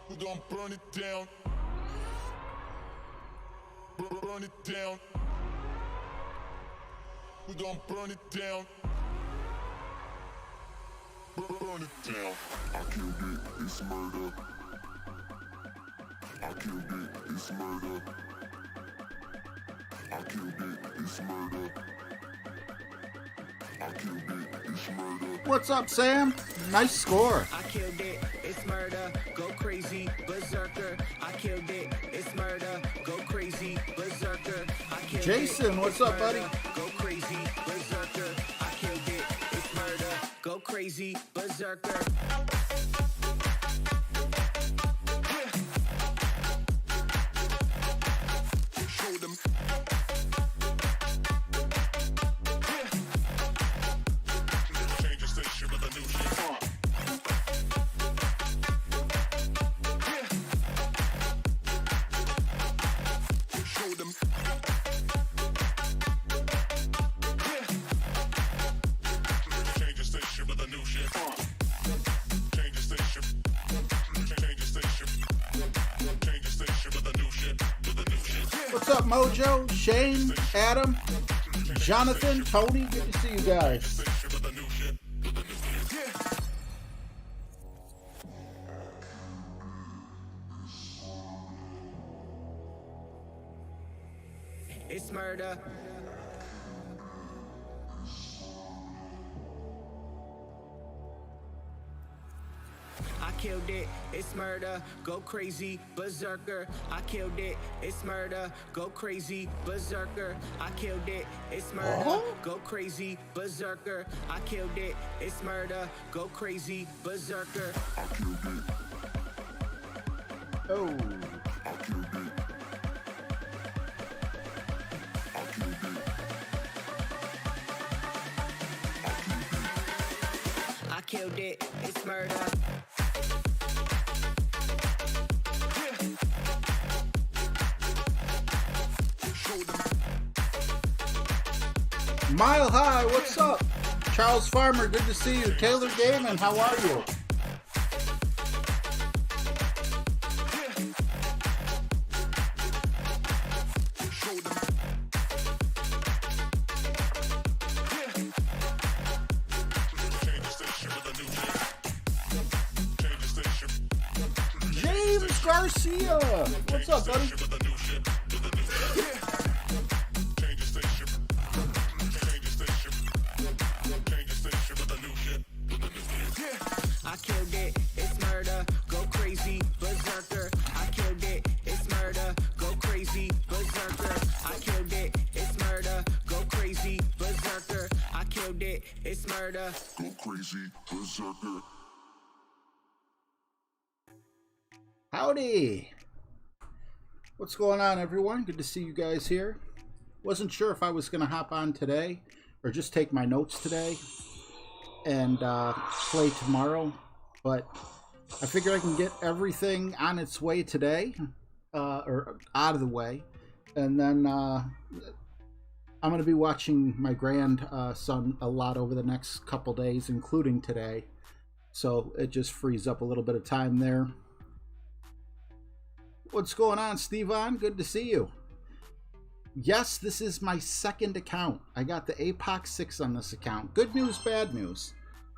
We gon' burn it down. Burn it down. We gon' burn it down. Burn it down. I killed it, it's murder. I killed it, it's murder. I killed it, it's murder. I killed it, it's murder. What's up, Sam? Nice score. I killed it, it's murder. Go crazy, berserker. I killed it, it's murder. Go crazy, berserker. I killed Jason, it, what's it's up, buddy? murder. Go crazy, berserker. I killed it, it's murder. Go crazy, berserker. Show them. Change the station with a new shit. Show them. Change the station with a new shit. Change the station. Change the station. Change the station with a new shit. With a new shit. What's up, Mojo, Shane, Adam, Jonathan, Tony? Good to see you guys. Station with a new shit. It's murder. I killed it, it's murder. Go crazy, berserker. I killed it, it's murder. Go crazy, berserker. I killed it, it's murder. Go crazy, berserker. I killed it, it's murder. Go crazy, berserker. I killed it. Oh, I killed it. I killed it. I killed it, it's murder. Show them. Mile High, what's up? Charles Farmer, good to see you. Taylor Gaiman, how are you? Show them. Change the station with a new shit. Change the station. James Garcia, what's up, buddy? With a new shit. With a new shit. Change the station. Change the station. Change the station with a new shit. I killed it, it's murder. Go crazy, berserker. I killed it, it's murder. Go crazy, berserker. I killed it, it's murder. Go crazy, berserker. I killed it, it's murder. Go crazy, berserker. Howdy. What's going on, everyone? Good to see you guys here. Wasn't sure if I was going to hop on today or just take my notes today and play tomorrow, but I figure I can get everything on its way today, or out of the way, and then I'm going to be watching my grandson a lot over the next couple days, including today, so it just frees up a little bit of time there. What's going on, Stevan? Good to see you. Yes, this is my second account. I got the APOC 6 on this account. Good news, bad news.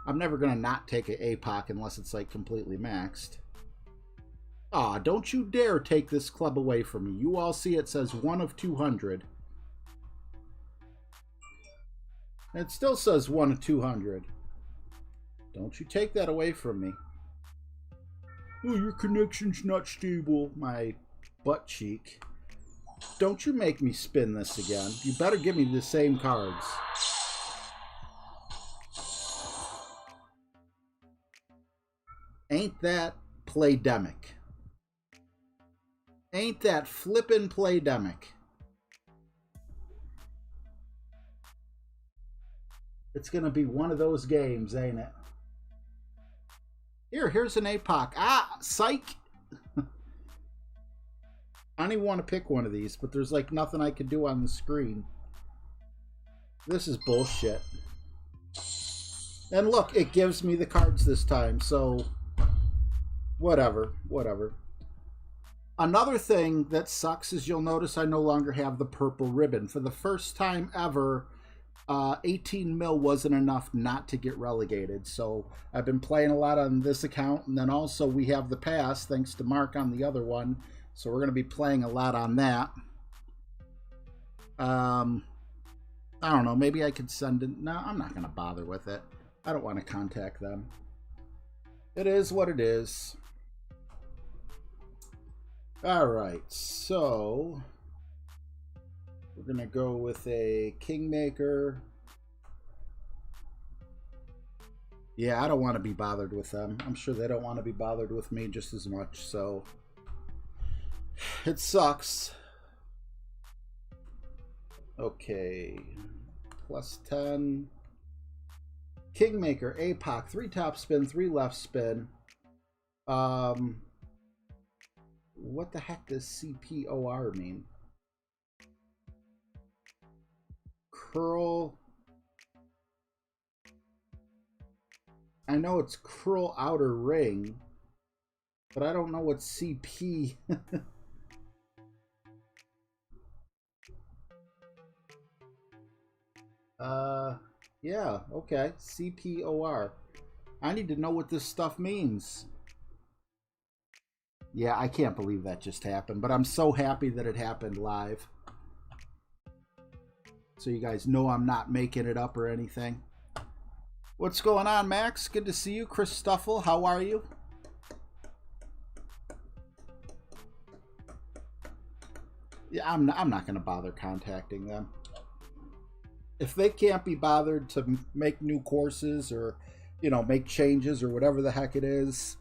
I'm never going to not take an APOC unless it's like completely maxed. Aw, don't you dare take this club away from me. You all see it says 1 of 200. It still says 1 of 200. Don't you take that away from me. Oh, your connection's not stable. My butt cheek. Don't you make me spin this again. You better give me the same cards. Ain't that playdemic? Ain't that flippin' playdemic? It's gonna be one of those games, ain't it? Here's an APOC. Ah, psych! I don't even want to pick one of these, but there's like nothing I can do on the screen. This is bullshit. And look, it gives me the cards this time, so Whatever, whatever. Another thing that sucks is you'll notice I no longer have the purple ribbon. For the first time ever, 18 mil wasn't enough not to get relegated. So I've been playing a lot on this account, and then also we have the pass, thanks to Mark on the other one. So we're going to be playing a lot on that. I don't know, maybe I could send it. No, I'm not going to bother with it. I don't want to contact them. It is what it is. Alright, so we're going to go with a Kingmaker. Yeah, I don't want to be bothered with them. I'm sure they don't want to be bothered with me just as much, so it sucks. Okay, plus 10. Kingmaker, APOC, 3 top spin, 3 left spin. What the heck does CPOR mean? Curl. I know it's curl outer ring, but I don't know what CP. Yeah, okay. CPOR. I need to know what this stuff means. Yeah, I can't believe that just happened, but I'm so happy that it happened live. So you guys know I'm not making it up or anything. What's going on, Max? Good to see you. Chris Stuffle, how are you? Yeah, I'm not going to bother contacting them. If they can't be bothered to make new courses or, you know, make changes or whatever the heck it is,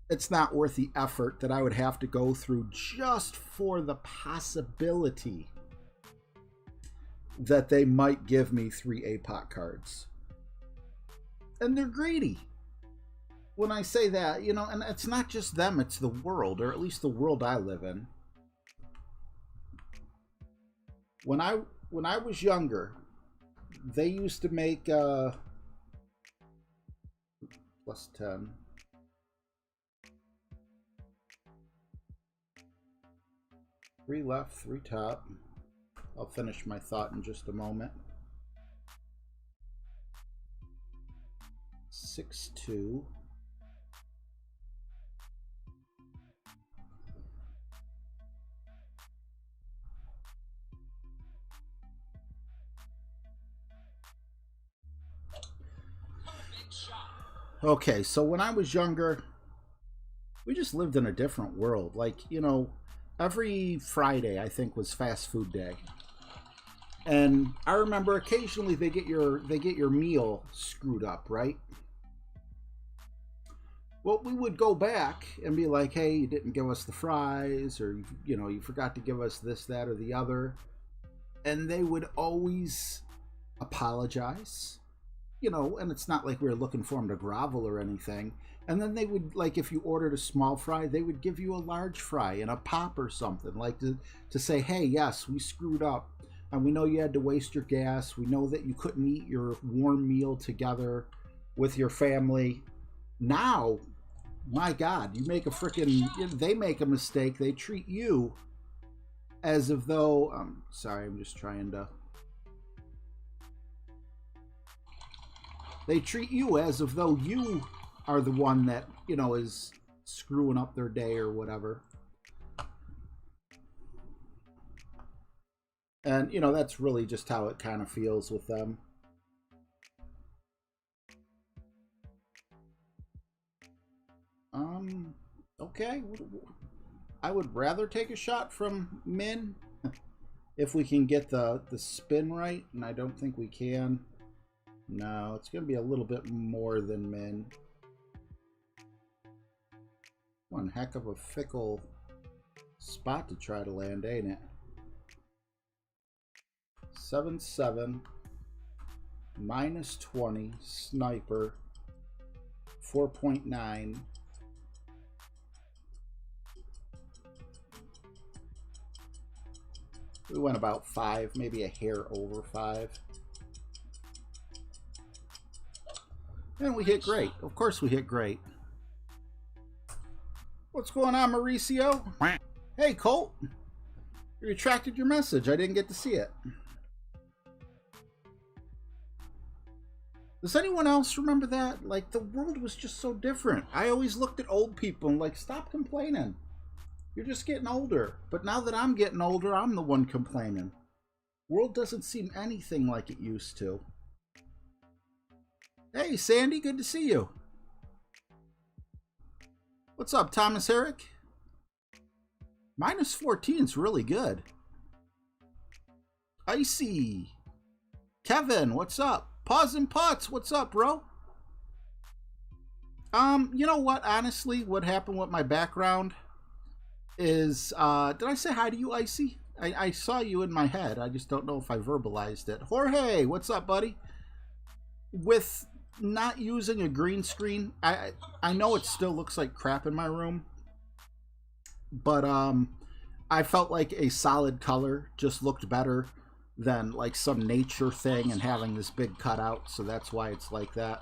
it's not worth the effort that I would have to go through just for the possibility that they might give me 3 APOC cards. And they're greedy. When I say that, you know, and it's not just them, it's the world, or at least the world I live in. When I was younger, they used to make plus 10. Three left, 3 top. I'll finish my thought in just a moment. 6-2. Okay, so when I was younger, we just lived in a different world. Like, you know, every Friday, I think, was fast food day. And I remember occasionally they get your meal screwed up, right? Well, we would go back and be like, hey, you didn't give us the fries, or, you know, you forgot to give us this, that, or the other. And they would always apologize, you know, and it's not like we were looking for them to grovel or anything. And then they would, like, if you ordered a small fry, they would give you a large fry and a pop or something, like to say, hey, yes, we screwed up. And we know you had to waste your gas. We know that you couldn't eat your warm meal together with your family. Now, my God, you make a freaking, they make a mistake. They treat you as if though, sorry, I'm just trying to. They treat you as if though you are the one that, you know, is screwing up their day or whatever. And, you know, that's really just how it kind of feels with them. Okay. I would rather take a shot from Min if we can get the spin right, and I don't think we can. No, it's going to be a little bit more than Min. One heck of a fickle spot to try to land, ain't it? 7-7 minus 20 sniper 4.9. We went about 5, maybe a hair over 5. And we hit great. Of course we hit great. What's going on, Mauricio? Hey, Colt. You retracted your message. I didn't get to see it. Does anyone else remember that? Like, the world was just so different. I always looked at old people and like, stop complaining. You're just getting older. But now that I'm getting older, I'm the one complaining. World doesn't seem anything like it used to. Hey, Sandy, good to see you. What's up, Thomas Herrick? -14 is really good. Icy. Kevin, what's up? Paws and Pots, what's up, bro? You know what? Honestly, what happened with my background is, did I say hi to you, Icy? I saw you in my head. I just don't know if I verbalized it. Jorge, what's up, buddy? With not using a green screen, I know it still looks like crap in my room, but I felt like a solid color just looked better than like some nature thing and having this big cutout, so that's why it's like that.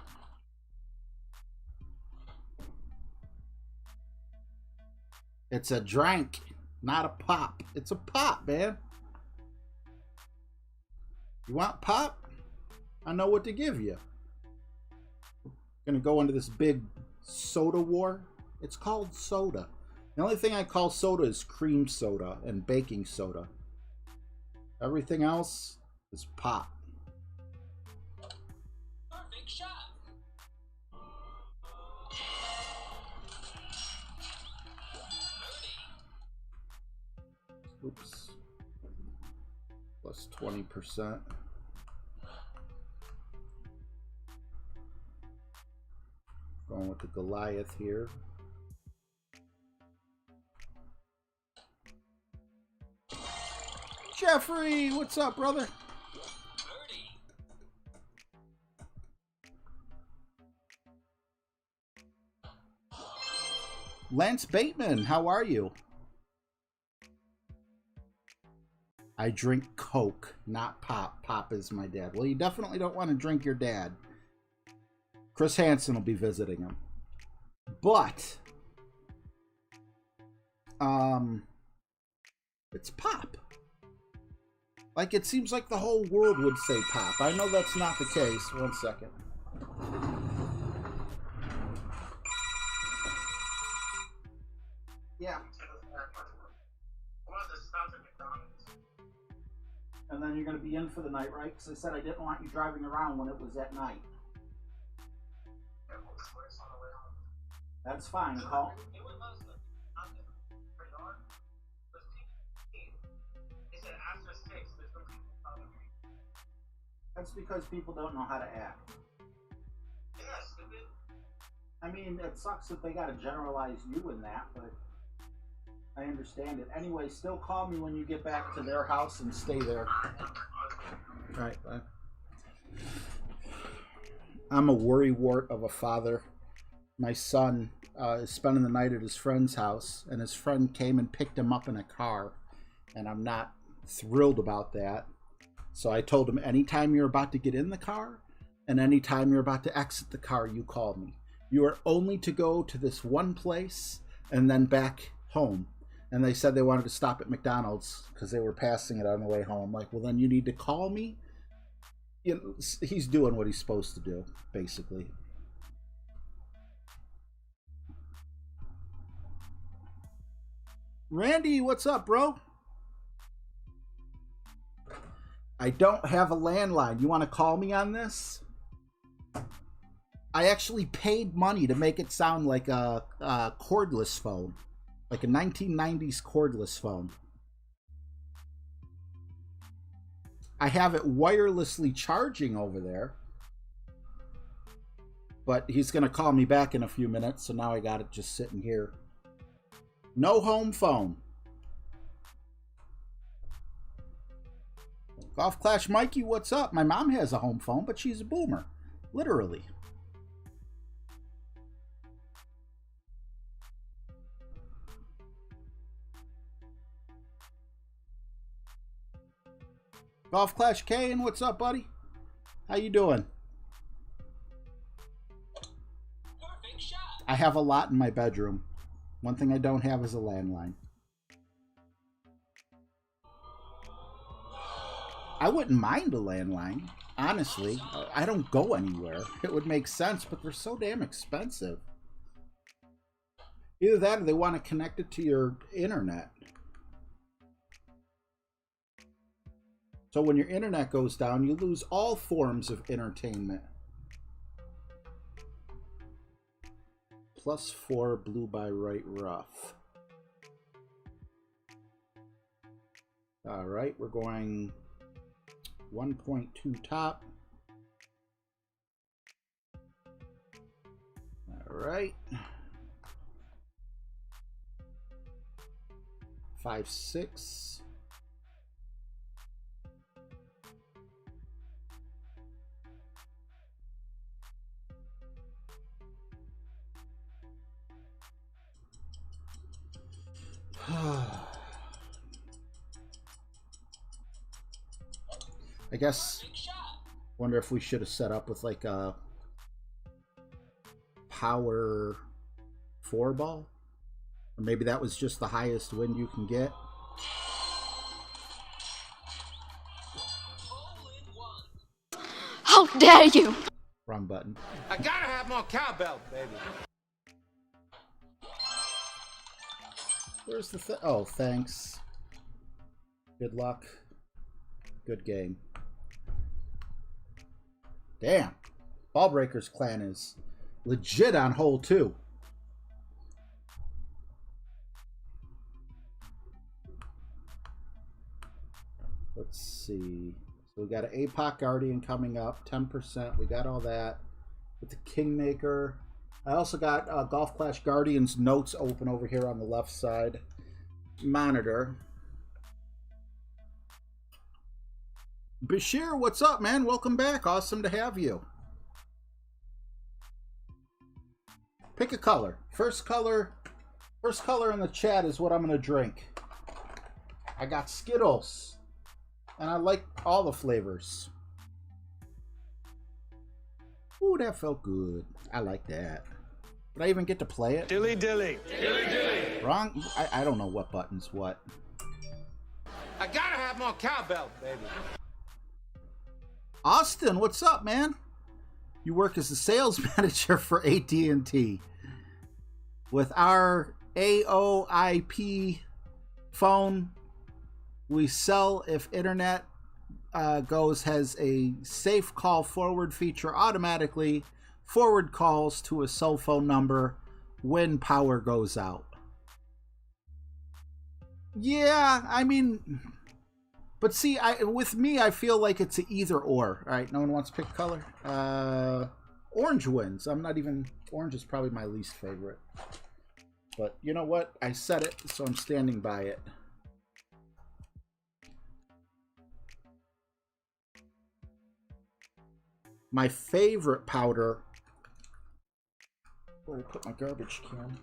It's a drink, not a pop. It's a pop, man. You want pop? I know what to give you. Gonna go into this big soda war. It's called soda. The only thing I call soda is cream soda and baking soda. Everything else is pop. Perfect shot. Oops. Plus 20%. Going with the Goliath here. Jeffrey, what's up, brother? Lance Bateman, how are you? I drink Coke, not pop. Pop is my dad. Well, you definitely don't want to drink your dad. Chris Hansen will be visiting him. But it's pop. Like, it seems like the whole world would say pop. I know that's not the case. One second. Yeah. And then you're going to be in for the night, right? Because I said I didn't want you driving around when it was at night. That's fine. Call. That's because people don't know how to act. I mean, it sucks that they got to generalize you in that, but I understand it. Anyway, still call me when you get back to their house and stay there. All right, bye. I'm a worrywart of a father. My son is spending the night at his friend's house, and his friend came and picked him up in a car, and I'm not thrilled about that. So I told him, anytime you're about to get in the car and anytime you're about to exit the car, you call me. You are only to go to this one place and then back home. And they said they wanted to stop at McDonald's because they were passing it on the way home. Like, well, then you need to call me. You know, he's doing what he's supposed to do, basically. Randy, what's up, bro? I don't have a landline. You want to call me on this? I actually paid money to make it sound like a cordless phone. Like a 1990s cordless phone. I have it wirelessly charging over there. But he's going to call me back in a few minutes, so now I got it just sitting here. No home phone. Golf Clash Mikey, what's up? My mom has a home phone, but she's a boomer. Literally. Golf Clash Kane, what's up, buddy? How you doing? Perfect shot. I have a lot in my bedroom. One thing I don't have is a landline. I wouldn't mind a landline, honestly. I don't go anywhere. It would make sense, but they're so damn expensive. Either that or they want to connect it to your internet. So when your internet goes down, you lose all forms of entertainment. +4 blue by right rough. All right, we're going 1.2 top. All right. 5-6. I guess, wonder if we should have set up with like a power 4-ball, or maybe that was just the highest win you can get. How dare you! Wrong button. I gotta have more cowbell, baby. Where's the oh, thanks. Good luck. Good game. Damn. Ballbreaker's clan is legit on hole 2. Let's see. So we got an APOC Guardian coming up, 10%. We got all that. With the Kingmaker. I also got Golf Clash Guardians notes open over here on the left side. Monitor. Bashir, what's up, man? Welcome back. Awesome to have you. Pick a color. First color in the chat is what I'm going to drink. I got Skittles. And I like all the flavors. Ooh, that felt good. I like that. Did I even get to play it? Dilly dilly. Dilly dilly. Wrong? I don't know what button's what. I gotta have more cowbell, baby. Austin, what's up, man? You work as a sales manager for AT&T. With our AOIP phone, we sell if internet goes, has a safe call forward feature, automatically forward calls to a cell phone number when power goes out. Yeah, I mean, but see, with me, I feel like it's an either or. All right, no one wants to pick color. Orange wins. Orange is probably my least favorite. But you know what? I said it, so I'm standing by it. My favorite powder. Where did I put my garbage can?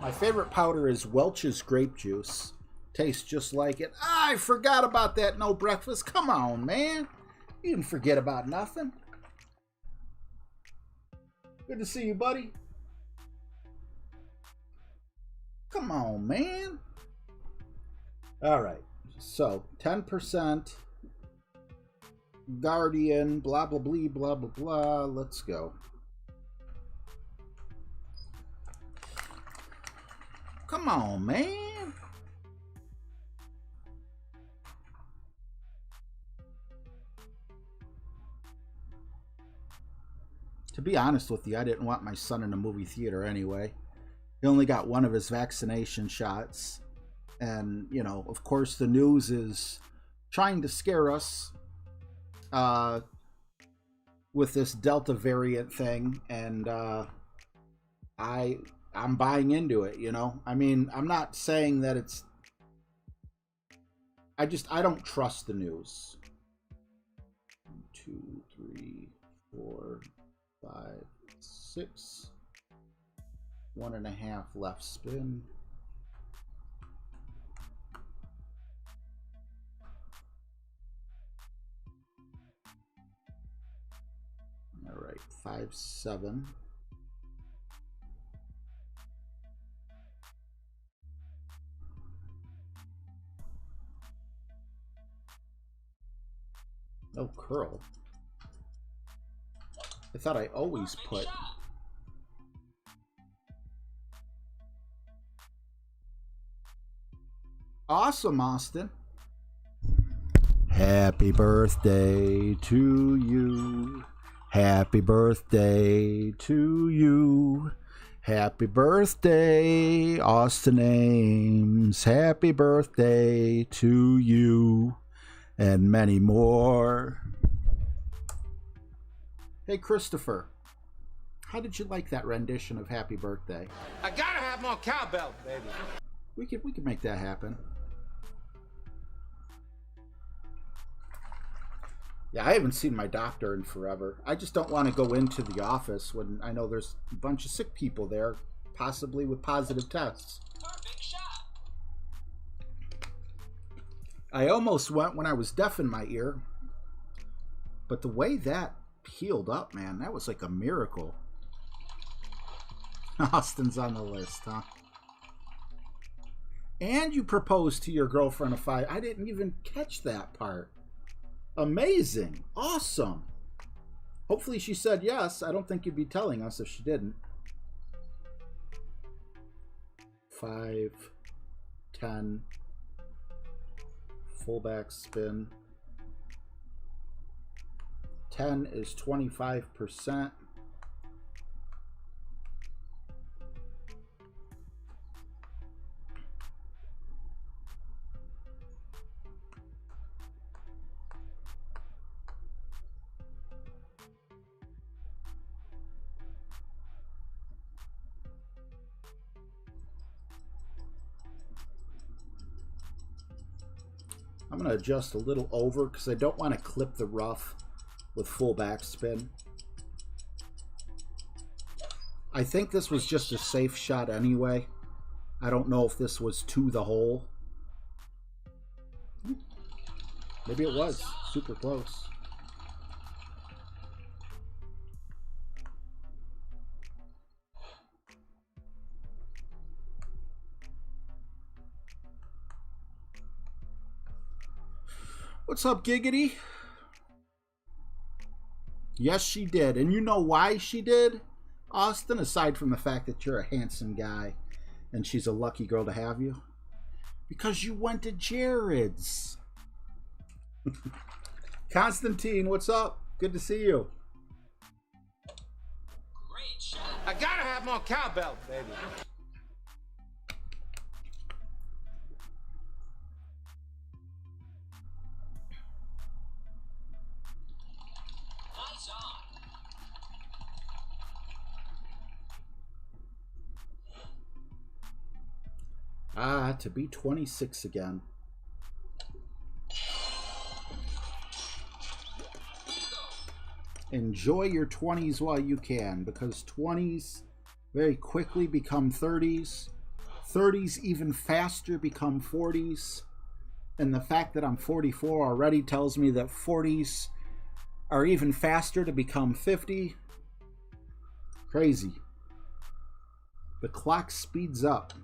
My favorite powder is Welch's grape juice. Tastes just like it. I forgot about that no breakfast. Come on, man. You didn't forget about nothing. Good to see you, buddy. Come on, man. All right. So, 10%. Guardian, blah, blah, blah, blah, blah, blah. Let's go. Come on, man. To be honest with you, I didn't want my son in a movie theater anyway. He only got one of his vaccination shots. And, you know, of course the news is trying to scare us with this Delta variant thing. And I'm buying into it, you know? I mean, I'm not saying that it's... I don't trust the news. 2, 3, 4... 5, 6, 1.5 left spin. All right, 5, 7. No curl. I thought I always put... Awesome, Austin. Happy birthday to you. Happy birthday to you. Happy birthday, Austin Ames. Happy birthday to you. And many more. Hey, Christopher. How did you like that rendition of Happy Birthday? I gotta have more cowbell, baby. We could make that happen. Yeah, I haven't seen my doctor in forever. I just don't want to go into the office when I know there's a bunch of sick people there, possibly with positive tests. Perfect shot. I almost went when I was deaf in my ear. But the way that healed up, man, that was like a miracle. Austin's on the list, huh? And you proposed to your girlfriend of 5. I didn't even catch that part. Amazing. Awesome. Hopefully she said yes. I don't think you'd be telling us if she didn't. 5, 10, fullback spin. 10 is 25%. I'm going to adjust a little over because I don't want to clip the rough with full backspin. I think this was just a safe shot anyway. I don't know if this was to the hole. Maybe it was. Super close. What's up, Giggity? Yes, she did. And you know why she did, Austin? Aside from the fact that you're a handsome guy and she's a lucky girl to have you. Because you went to Jared's. Constantine, what's up? Good to see you. Great shot. I gotta have more cowbell, baby. Nice on. Ah, to be 26 again. Enjoy your 20s while you can, because 20s very quickly become 30s. 30s even faster become 40s. And the fact that I'm 44 already tells me that 40s are even faster to become 50. Crazy. The clock speeds up.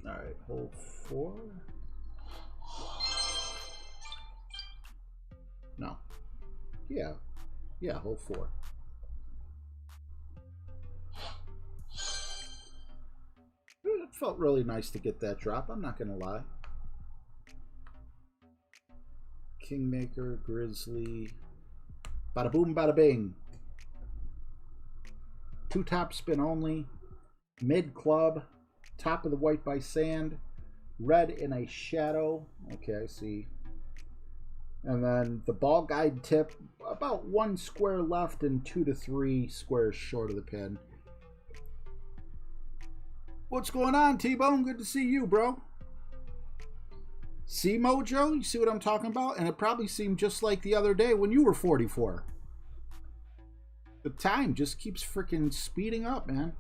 All right, hole 4. No. Yeah, hole 4. It felt really nice to get that drop, I'm not gonna lie. Kingmaker, Grizzly. Bada boom, bada bing. 2 top spin only. Mid club. Top of the white by sand, red in a shadow. Okay, I see. And then the ball guide tip, about 1 square left and 2 to 3 squares short of the pin. What's going on, T-Bone? Good to see you, bro. See, Mojo? You see what I'm talking about? And it probably seemed just like the other day when you were 44. The time just keeps freaking speeding up, man.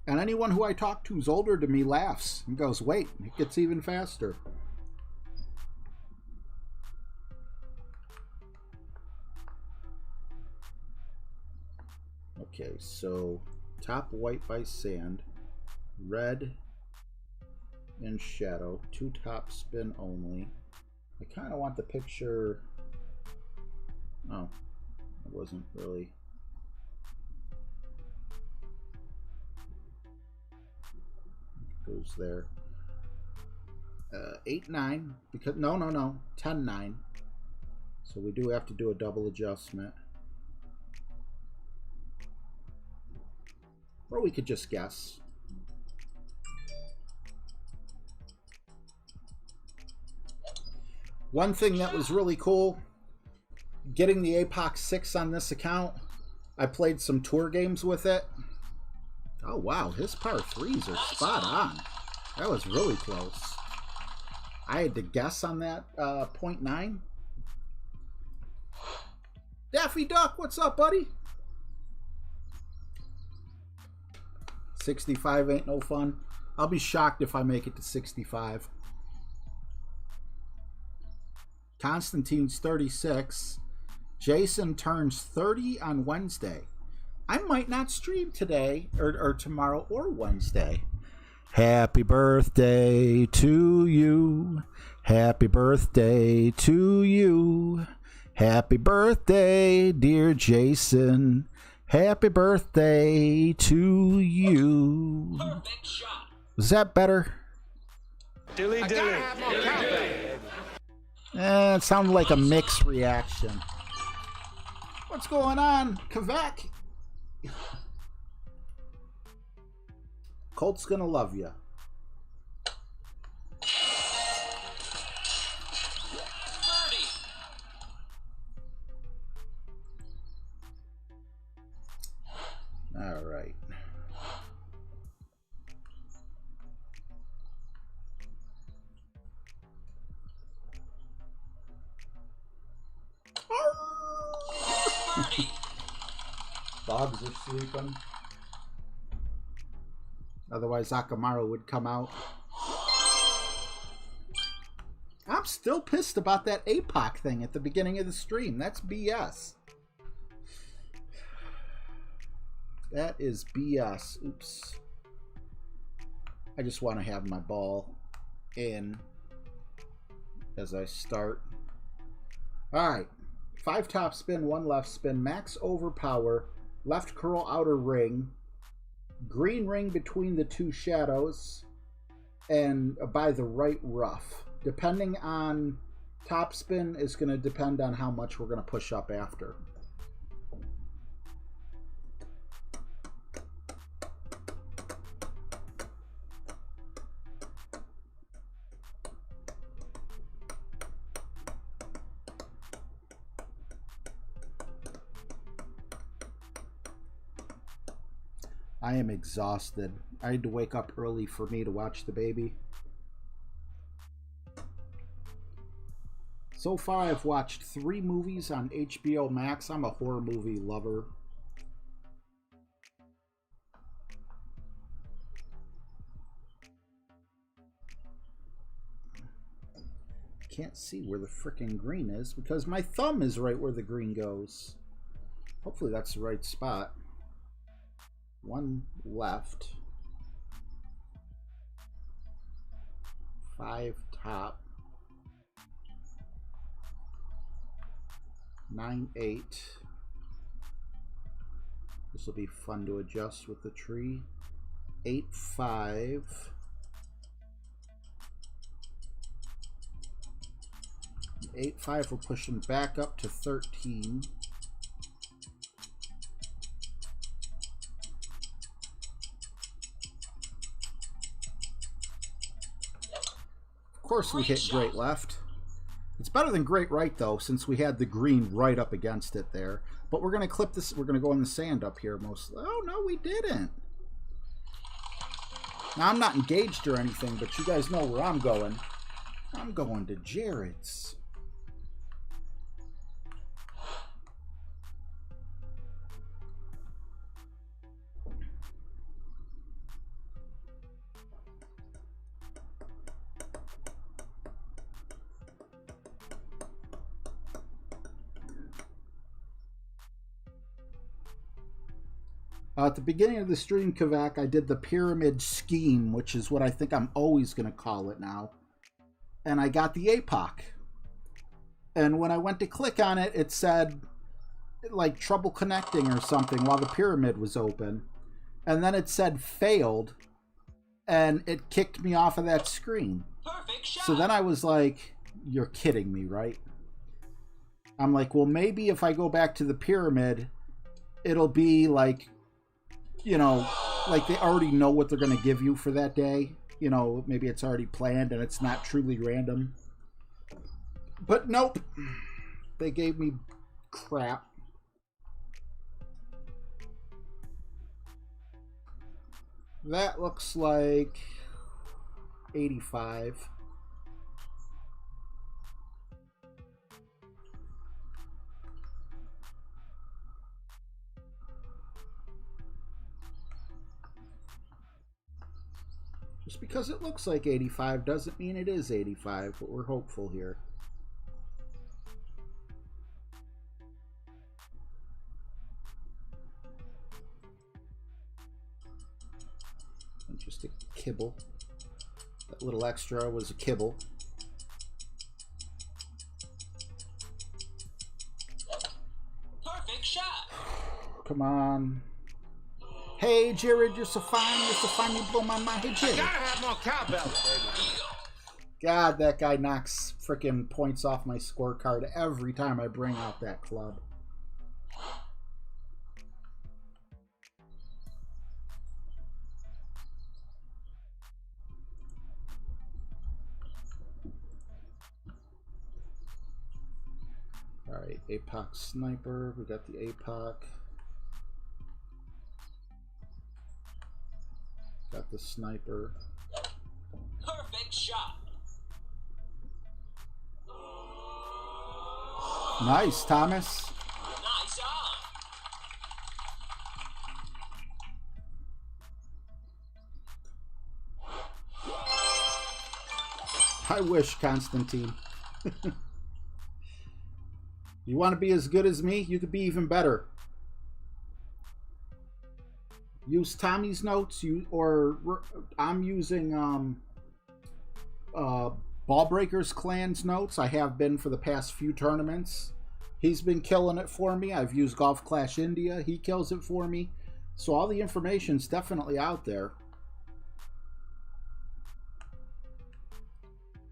And anyone who I talk to who's older to me laughs and goes, wait, it gets even faster. Okay, so Top white by sand. Red and shadow. 2 top spin only. I kind of want the picture. Oh, it wasn't really. Goes there. 8-9 because no 10-9. So we do have to do a double adjustment. Or we could just guess. One thing that was really cool, getting the APOC 6 on this account, I played some tour games with it. Oh wow, his par 3s are spot on. That was really close. I had to guess on that 0.9. Daffy Duck, what's up, buddy? 65 ain't no fun. I'll be shocked if I make it to 65. Constantine's 36. Jason turns 30 on Wednesday. I might not stream today or tomorrow or Wednesday. Happy birthday to you. Happy birthday to you. Happy birthday, dear Jason. Happy birthday to you. Perfect shot. Was that better? Dilly dilly. It sounded like a mixed reaction. What's going on, Kvek? Colt's gonna love you. All right. Dogs are sleeping. Otherwise, Akamaru would come out. I'm still pissed about that APOC thing at the beginning of the stream. That's BS. That is BS. Oops. I just want to have my ball in as I start. Alright. 5 top spin, 1 left spin. Max overpower. Left curl outer ring. Green ring between the 2 shadows. And by the right rough. Depending on top spin is going to depend on how much we're going to push up after. I am exhausted. I had to wake up early for me to watch the baby. So far, I've watched 3 movies on HBO Max. I'm a horror movie lover. Can't see where the frickin' green is because my thumb is right where the green goes. Hopefully that's the right spot. 1 left. 5 top. 9-8. This will be fun to adjust with the tree. 8-5. 8-5, we're pushing back up to 13. Of course we hit great left. It's better than great right though, since we had the green right up against it there. But we're gonna clip this, we're gonna go in the sand up here most. Oh no, we didn't. Now I'm not engaged or anything, but you guys know where I'm going. I'm going to Jared's. At the beginning of the stream, Kavak, I did the pyramid scheme, which is what I think I'm always going to call it now. And I got the APOC. And when I went to click on it, it said, like, trouble connecting or something while the pyramid was open. And then it said failed. And it kicked me off of that screen. Perfect shot. So then I was like, you're kidding me, right? I'm like, well, maybe if I go back to the pyramid, it'll be like, you know, like they already know what they're going to give you for that day. You know, maybe it's already planned and it's not truly random. But nope. They gave me crap. That looks like 85. Just because it looks like 85 doesn't mean it is 85, but we're hopeful here. And just a kibble. That little extra was a kibble. Perfect shot. Come on. Hey, Jared, you're so fine. You're so fine. You blow my mind. Hey, Jared. Gotta have more cowbell, baby. God, that guy knocks frickin' points off my scorecard every time I bring out that club. Alright, APOC sniper. We got the APOC. Got the sniper. Perfect shot. Nice, Thomas. Nice on. I wish, Constantine. You want to be as good as me? You could be even better. Use Tommy's notes, or I'm using Ballbreakers Clan's notes. I have been for the past few tournaments. He's been killing it for me. I've used Golf Clash India. He kills it for me. So all the information's definitely out there.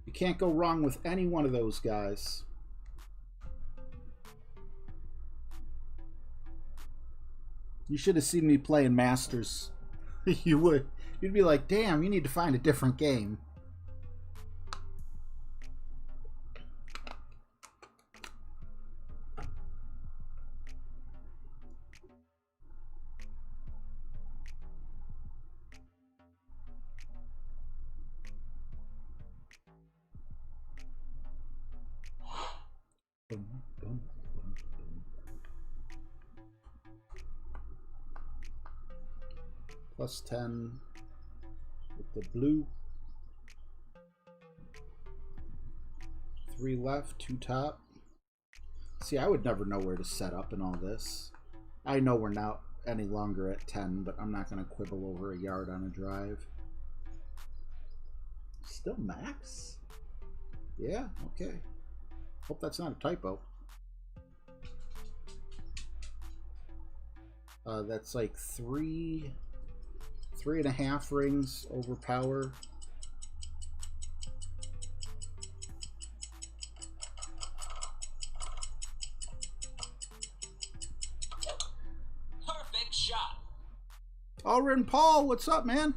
You can't go wrong with any one of those guys. You should have seen me playing Masters. You would. You'd be like, damn, you need to find a different game. Plus 10 with the blue. 3 left, 2 top. See, I would never know where to set up in all this. I know we're not any longer at 10, but I'm not going to quibble over a yard on a drive. Still max? Yeah, okay. Hope that's not a typo. That's like 3.5 rings over power. Perfect shot. Alrin Paul, what's up, man?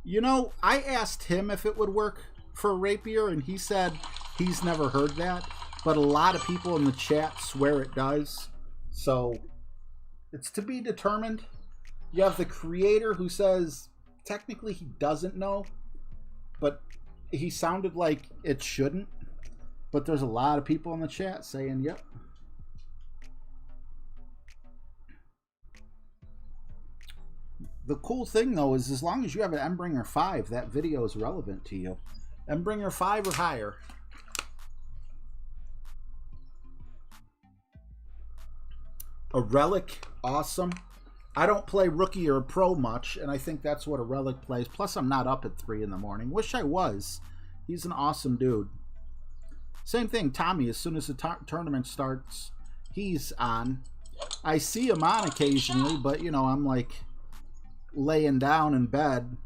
You know, I asked him if it would work for a rapier, and he said he's never heard that, but a lot of people in the chat swear it does. So it's to be determined. You have the creator who says technically he doesn't know, but he sounded like it shouldn't. But there's a lot of people in the chat saying, yep. The cool thing, though, is as long as you have an Endbringer 5, that video is relevant to you. Endbringer 5 or higher. A relic, awesome. I don't play rookie or pro much, and I think that's what a relic plays. Plus, I'm not up at 3 in the morning. Wish I was. He's an awesome dude. Same thing, Tommy. As soon as the tournament starts, he's on. I see him on occasionally, but, you know, I'm like laying down in bed.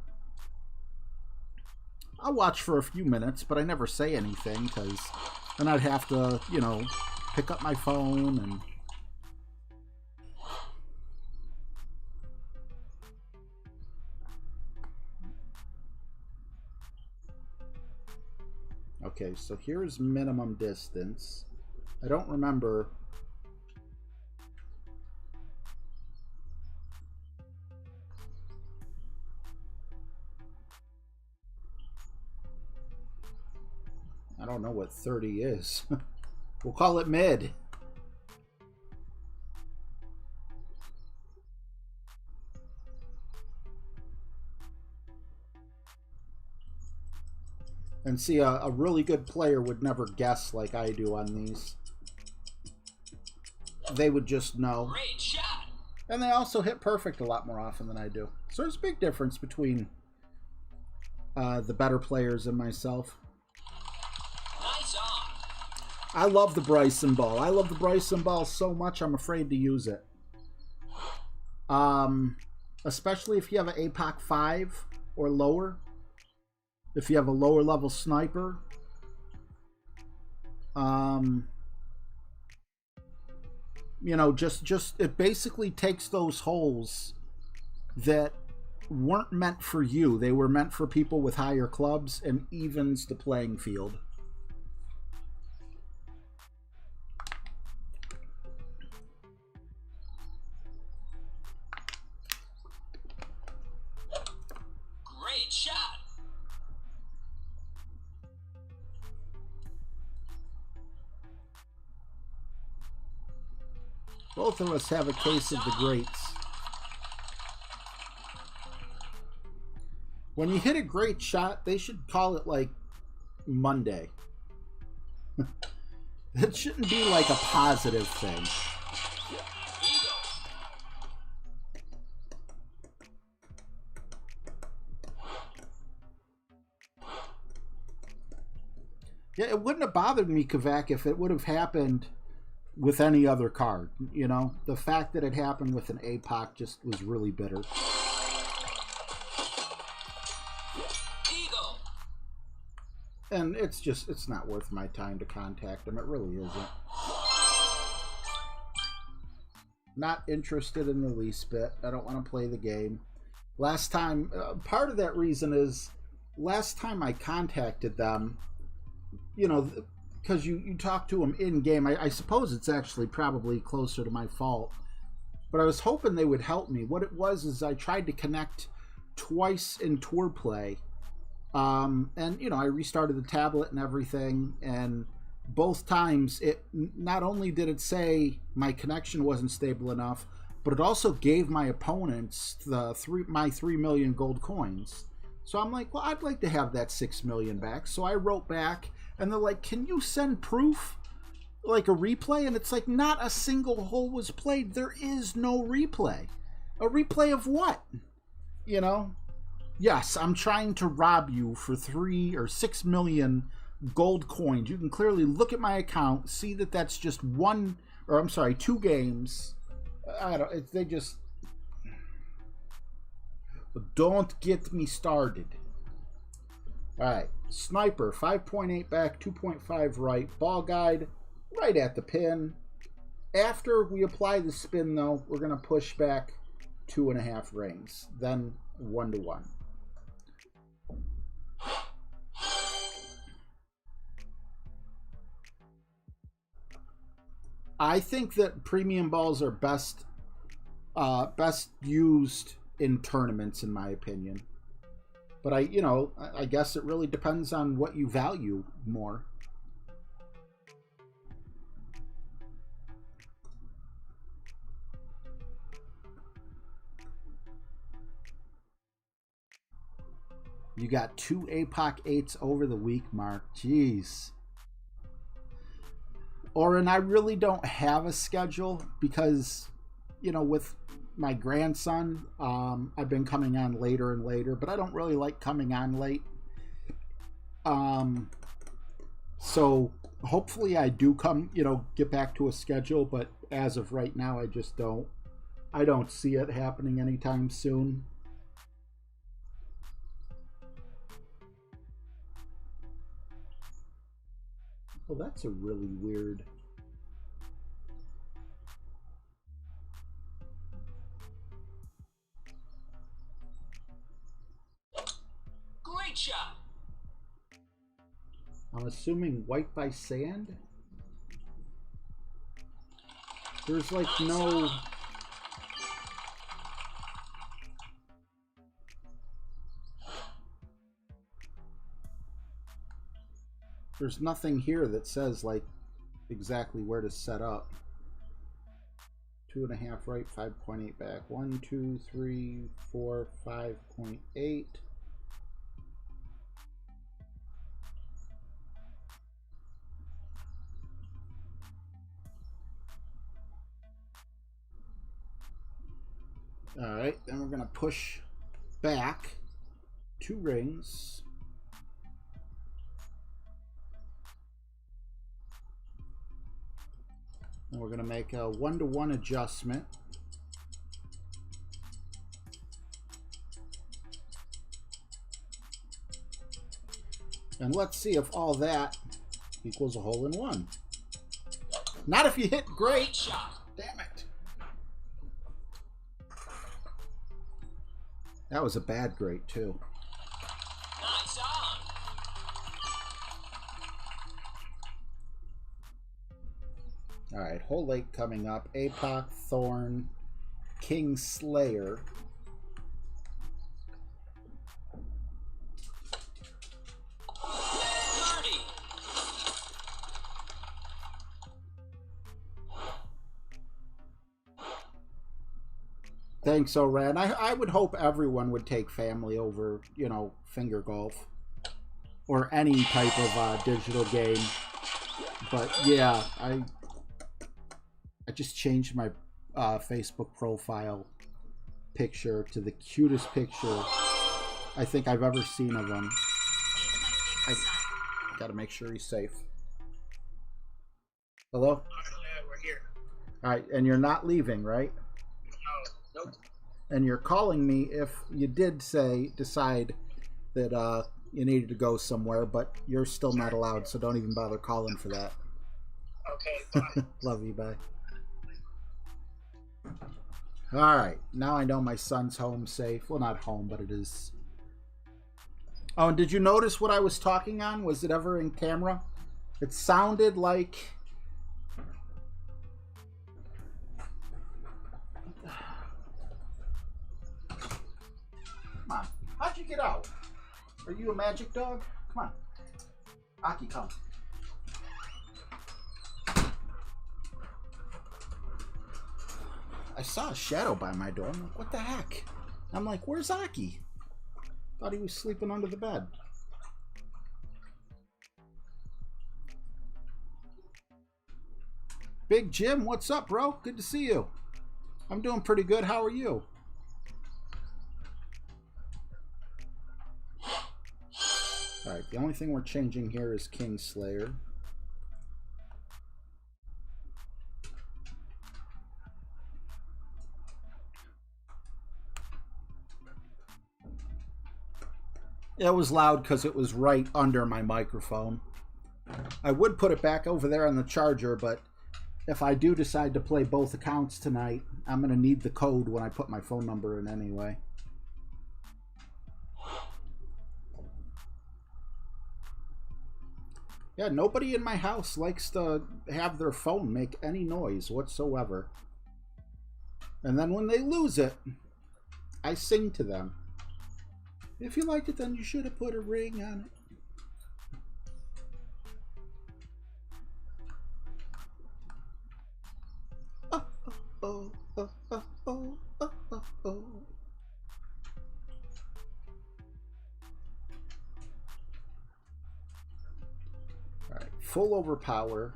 I'll watch for a few minutes, but I never say anything because then I'd have to, you know, pick up my phone and... Okay, so here's minimum distance. I don't remember. I don't know what 30 is. We'll call it mid. And see, a really good player would never guess like I do on these. They would just know. Great shot. And they also hit perfect a lot more often than I do. So there's a big difference between the better players and myself. Nice on. I love the Bryson ball. I love the Bryson ball so much I'm afraid to use it. Especially if you have an APOC 5 or lower. If you have a lower level sniper, you know, just it basically takes those holes that weren't meant for you. They were meant for people with higher clubs and evens the playing field. Great shot. Both of us have a case of the greats. When you hit a great shot, they should call it like Monday. It shouldn't be like a positive thing. Yeah, it wouldn't have bothered me, Kavak, if it would have happened with any other card. You know, the fact that it happened with an APOC just was really bitter. Eagle. And it's not worth my time to contact him. It really isn't. Not interested in the least bit. I don't want to play the game. Last time, part of that reason is, last time I contacted them, you know, because you talk to them in-game. I suppose it's actually probably closer to my fault. But I was hoping they would help me. What it was is I tried to connect twice in tour play. And, you know, I restarted the tablet and everything. And both times, it not only did it say my connection wasn't stable enough, but it also gave my opponents my 3 million gold coins. So I'm like, well, I'd like to have that 6 million back. So I wrote back. And they're like, can you send proof? Like a replay? And it's like, not a single hole was played. There is no replay. A replay of what? You know? Yes, I'm trying to rob you for 3 or 6 million gold coins. You can clearly look at my account, see that that's just 2 games. I don't, they just... Don't get me started. Alright, sniper, 5.8 back, 2.5 right, ball guide, right at the pin. After we apply the spin, though, we're going to push back 2.5 rings, then 1 to 1. I think that premium balls are best used in tournaments, in my opinion. But I guess it really depends on what you value more. You got 2 APOC 8s over the week, Mark. Jeez. Oren, I really don't have a schedule because you know, with my grandson, I've been coming on later and later, but I don't really like coming on late. So hopefully I do come, you know, get back to a schedule, but as of right now, I just don't. I don't see it happening anytime soon. Well, that's a really weird... Great shot. I'm assuming white by sand? There's like no... There's nothing here that says like exactly where to set up. 2.5 right, 5.8 back. 1, 2, 3, 4, 5.8. All right, then we're gonna push back 2 rings. And we're gonna make a 1-to-1 adjustment. And let's see if all that equals a hole in one. Not if you hit great. Damn it. That was a bad great too. Nice on. All right, whole lake coming up. Apoc, Thorn, King Slayer. Birdie. Thanks, Oran. I would hope everyone would take family over, you know, finger golf or any type of digital game. But yeah, I just changed my Facebook profile picture to the cutest picture I think I've ever seen of him. I gotta make sure he's safe. Hello? Yeah, we're here. All right, and you're not leaving, right? No, nope. And you're calling me if you did decide that you needed to go somewhere, but you're still not allowed, so don't even bother calling for that. Okay, bye. Love you, bye. All right, now I know my son's home safe. Well, not home, but it is. Oh, and did you notice what I was talking on? Was it ever in camera? It sounded like... Come on, how'd you get out? Are you a magic dog? Come on. Aki, come. I saw a shadow by my door. I'm like, what the heck? I'm like, where's Aki? Thought he was sleeping under the bed. Big Jim, what's up, bro? Good to see you. I'm doing pretty good. How are you? Alright, the only thing we're changing here is King Slayer. It was loud because it was right under my microphone. I would put it back over there on the charger, but if I do decide to play both accounts tonight, I'm going to need the code when I put my phone number in anyway. Yeah, nobody in my house likes to have their phone make any noise whatsoever. And then when they lose it, I sing to them. If you liked it, then you should have put a ring on it. Oh, oh, oh, oh, oh, oh, oh, oh. All right, full overpower.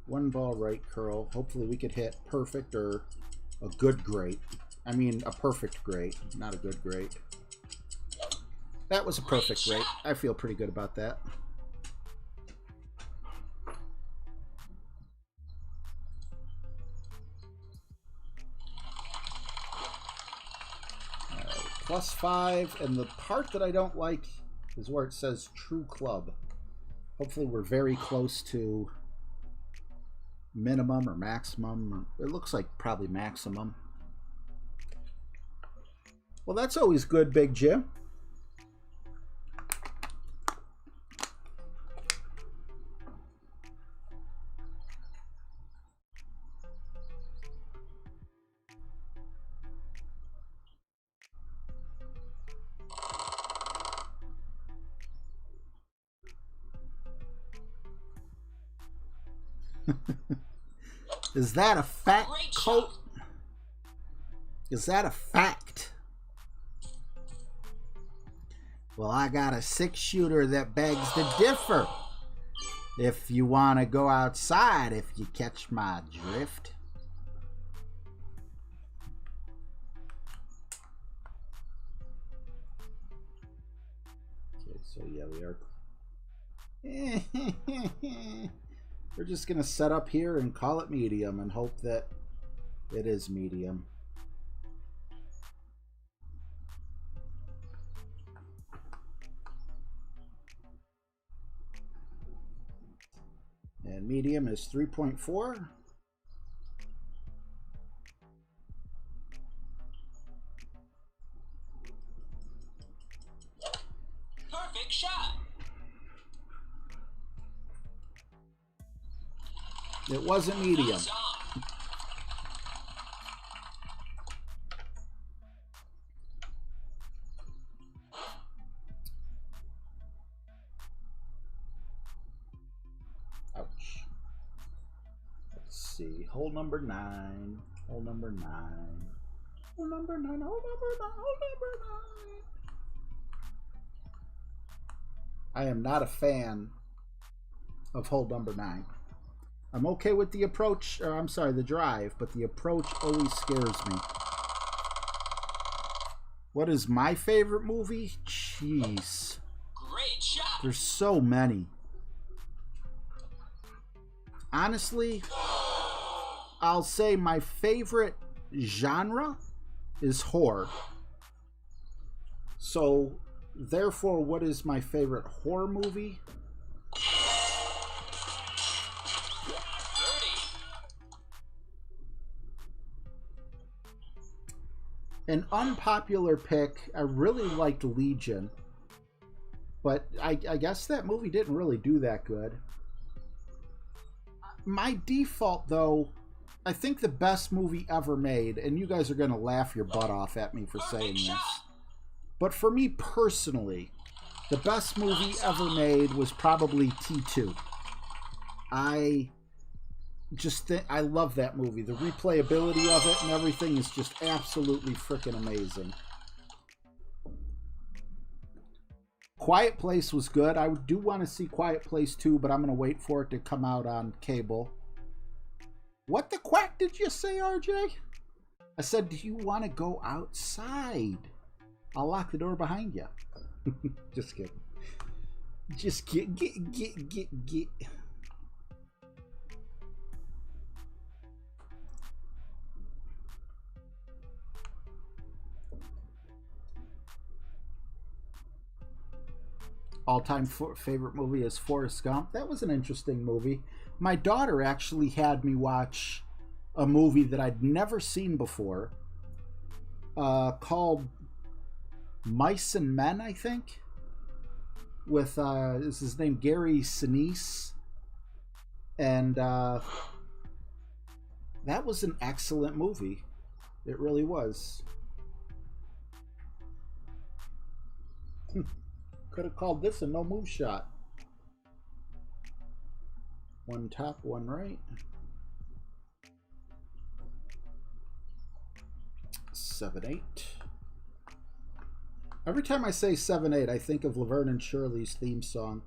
One ball right curl. Hopefully we could hit perfect or a good great. I mean, a perfect great, not a good great. That was a perfect great. I feel pretty good about that. +5, and the part that I don't like is where it says true club. Hopefully we're very close to minimum or maximum. It looks like probably maximum. Well, that's always good, Big Jim. Is that a fact, Colt? Is that a fact? Well, I got a 6-shooter that begs to differ. If you want to go outside, if you catch my drift. Okay, so yeah, we are... We're just going to set up here and call it medium and hope that it is medium. And medium is 3.4. Perfect shot. It wasn't medium. Ouch. Let's see. Hole number 9. Hole number 9. Hole number 9. Hole number 9. Hole number 9. I am not a fan of hole number 9. I'm okay with the approach, or I'm sorry, the drive, but the approach always scares me. What is my favorite movie? Jeez. Great shot. There's so many. Honestly, I'll say my favorite genre is horror. So, therefore, what is my favorite horror movie? An unpopular pick, I really liked Legion, but I guess that movie didn't really do that good. My default, though, I think the best movie ever made, and you guys are going to laugh your butt off at me for saying this, but for me personally, the best movie ever made was probably T2. I love that movie. The replayability of it and everything is just absolutely freaking amazing. Quiet Place was good. I do want to see Quiet Place 2, but I'm going to wait for it to come out on cable. What the quack did you say, RJ? I said, do you want to go outside? I'll lock the door behind you. Just kidding. Just get. All-time favorite movie is Forrest Gump. That was an interesting movie. My daughter actually had me watch a movie that I'd never seen before, called Mice and Men, I think, with is his name Gary Sinise, and that was an excellent movie. It really was. Could have called this a no-move shot. One top, one right. 7-8. Every time I say 7-8, I think of Laverne and Shirley's theme song.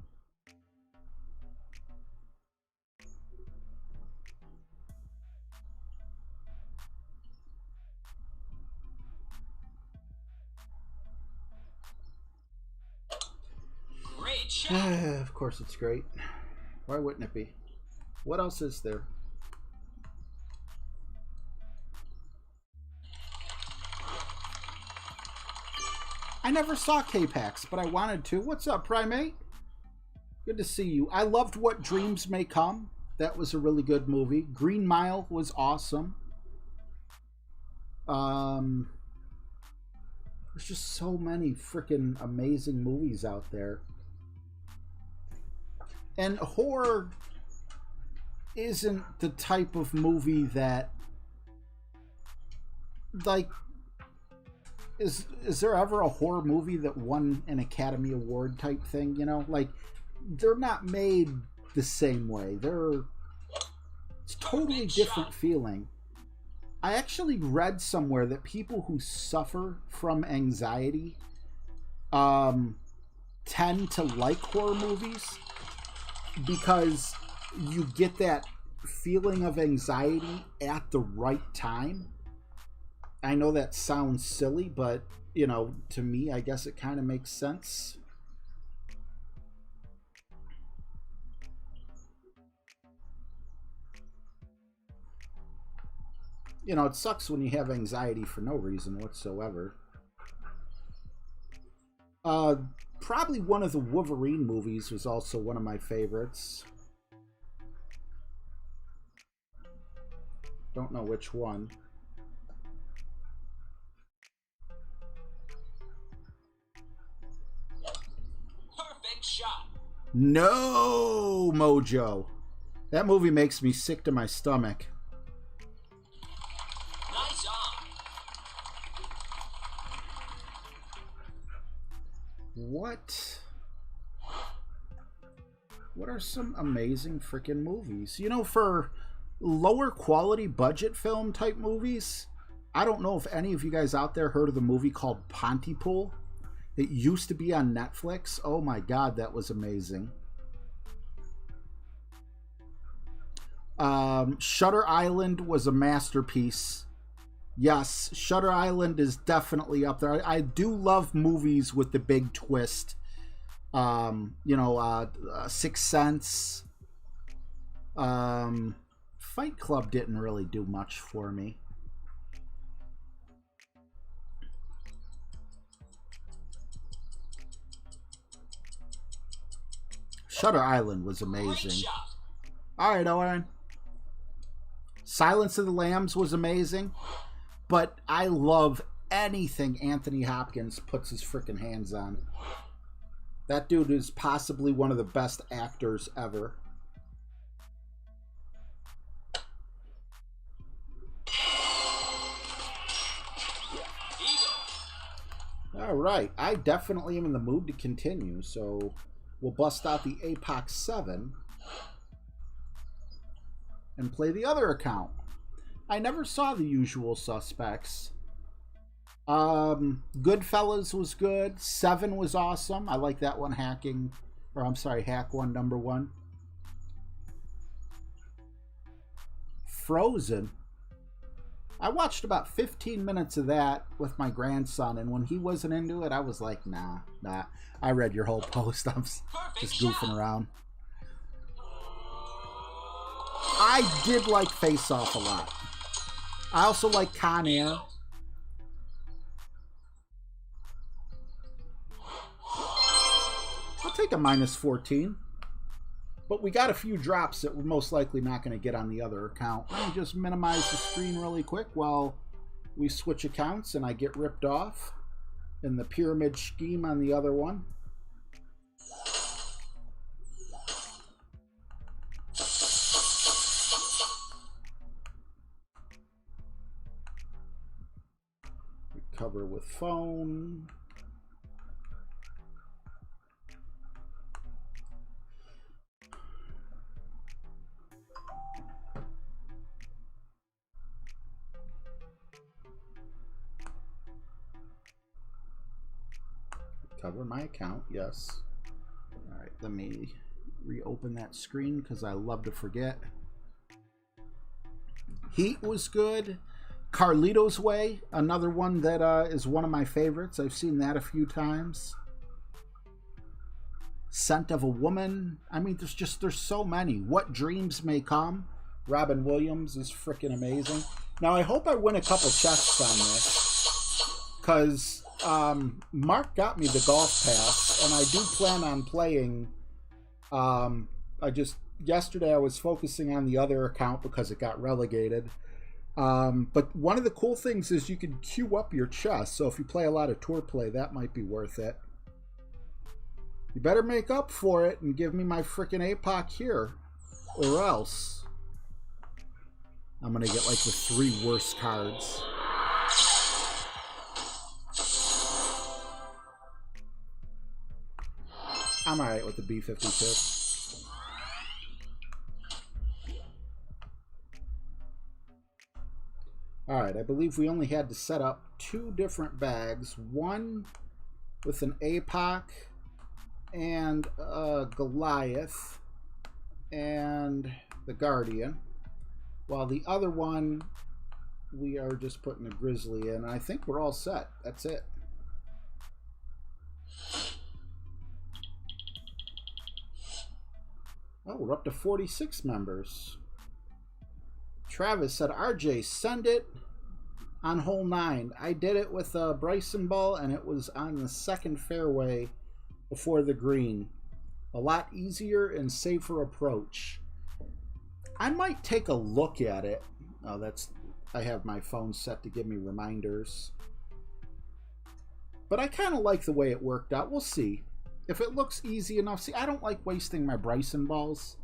Of course it's great. Why wouldn't it be? What else is there? I never saw K-Pax, but I wanted to. What's up, Primate? Good to see you. I loved What Dreams May Come. That was a really good movie. Green Mile was awesome. There's just so many freaking amazing movies out there. And horror isn't the type of movie that, like, is there ever a horror movie that won an Academy Award type thing, you know? Like, they're not made the same way. It's totally different feeling. I actually read somewhere that people who suffer from anxiety tend to like horror movies because you get that feeling of anxiety at the right time. I know that sounds silly, but, you know, to me, I guess it kind of makes sense. You know, it sucks when you have anxiety for no reason whatsoever. Probably one of the Wolverine movies was also one of my favorites. Don't know which one. Perfect shot. No, Mojo. That movie makes me sick to my stomach. Nice on. What are some amazing freaking movies? You know, for lower quality budget film type movies, I don't know if any of you guys out there heard of the movie called Pontypool. It used to be on Netflix. Oh my god, that was amazing. Shutter Island was a masterpiece. Yes, Shutter Island is definitely up there. I do love movies with the big twist. You know, Sixth Sense. Fight Club didn't really do much for me. Shutter Island was amazing. All right, Owen. Silence of the Lambs was amazing, but I love anything Anthony Hopkins puts his freaking hands on. That dude is possibly one of the best actors ever. All right, I definitely am in the mood to continue, so we'll bust out the Apox 7 and play the other account. I never saw The Usual Suspects. Goodfellas was good. 7 was awesome. I like that one. Hack 1, number 1. Frozen. I watched about 15 minutes of that with my grandson, and when he wasn't into it, I was like, nah. I read your whole post. I'm just goofing around. I did like Face Off a lot. I also like Con Air. I'll take a -14. But we got a few drops that we're most likely not going to get on the other account. Let me just minimize the screen really quick while we switch accounts and I get ripped off in the pyramid scheme on the other one. Recover with phone. Cover my account, yes. All right, let me reopen that screen because I love to forget. Heat was good. Carlito's Way, another one that is one of my favorites. I've seen that a few times. Scent of a Woman. I mean, there's so many. What Dreams May Come. Robin Williams is freaking amazing. Now, I hope I win a couple chests on this, because Mark got me the golf pass, and I do plan on playing. Yesterday I was focusing on the other account because it got relegated. But one of the cool things is you can queue up your chests, so if you play a lot of tour play, that might be worth it. You better make up for it and give me my freaking APOC here, or else I'm gonna get like the 3 worst cards. I'm alright with the B-52. Alright, I believe we only had to set up 2 different bags. One with an APOC and a Goliath and the Guardian, while the other one we are just putting a Grizzly in. I think we're all set. That's it. Oh, we're up to 46 members. Travis said, RJ, send it on hole 9. I did it with a Bryson ball, and it was on the second fairway before the green. A lot easier and safer approach. I might take a look at it. Oh, I have my phone set to give me reminders. But I kind of like the way it worked out. We'll see. If it looks easy enough. See, I don't like wasting my Bryson balls.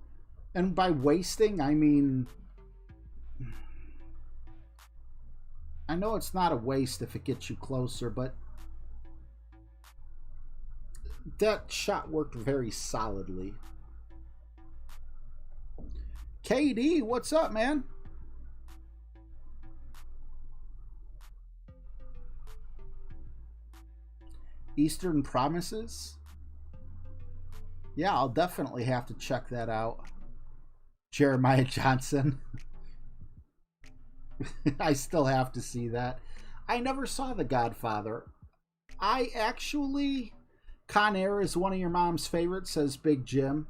And by wasting, I mean, I know it's not a waste if it gets you closer, but that shot worked very solidly. KD, what's up, man? Eastern Promises? Yeah, I'll definitely have to check that out. Jeremiah Johnson. I still have to see that. I never saw The Godfather. I actually... Con Air is one of your mom's favorites, says Big Jim.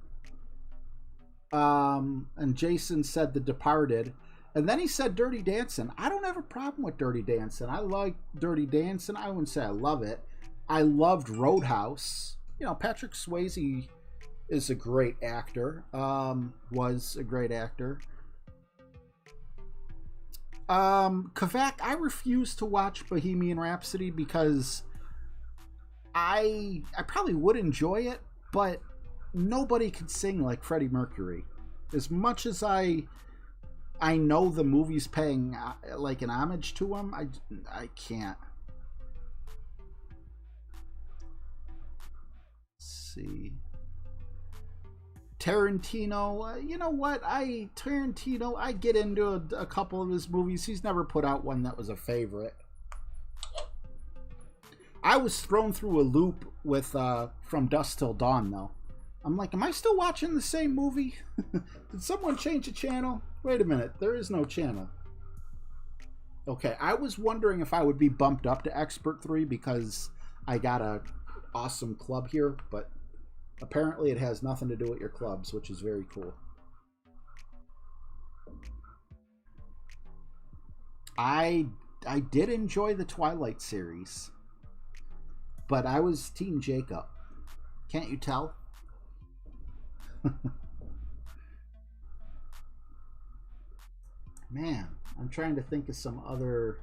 And Jason said The Departed. And then he said Dirty Dancing. I don't have a problem with Dirty Dancing. I like Dirty Dancing. I wouldn't say I love it. I loved Roadhouse. You know, Patrick Swayze is a great actor. Was a great actor. Kavak, I refuse to watch Bohemian Rhapsody because I probably would enjoy it, but nobody can sing like Freddie Mercury. As much as I know the movie's paying like an homage to him, I can't. Let's see. Tarantino, you know what? Tarantino, I get into a couple of his movies. He's never put out one that was a favorite. I was thrown through a loop with From Dusk Till Dawn, though. I'm like, am I still watching the same movie? Did someone change the channel? Wait a minute, there is no channel. Okay, I was wondering if I would be bumped up to Expert 3 because I got a awesome club here, but apparently it has nothing to do with your clubs, which is very cool. I did enjoy the Twilight series, but I was Team Jacob. Can't you tell? Man, I'm trying to think of some other...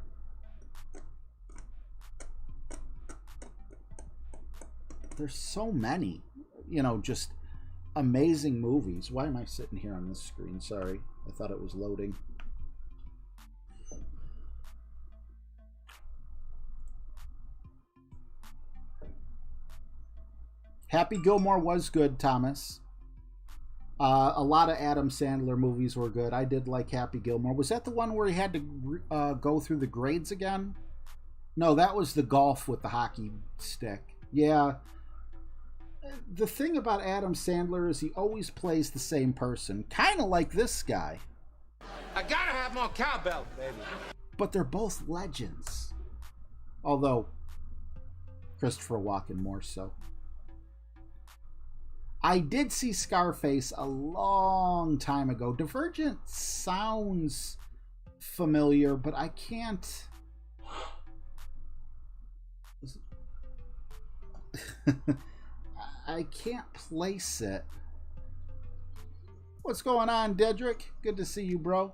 There's so many, you know, just amazing movies. Why am I sitting here on this screen? Sorry, I thought it was loading. Happy Gilmore was good, Thomas. A lot of Adam Sandler movies were good. I did like Happy Gilmore. Was that the one where he had to go through the grades again? No, that was the golf with the hockey stick. Yeah. The thing about Adam Sandler is he always plays the same person. Kind of like this guy. I gotta have more cowbell, baby. But they're both legends. Although, Christopher Walken more so. I did see Scarface a long time ago. Divergent sounds familiar, but I can't... I can't place it. What's going on, Dedrick? Good to see you, bro.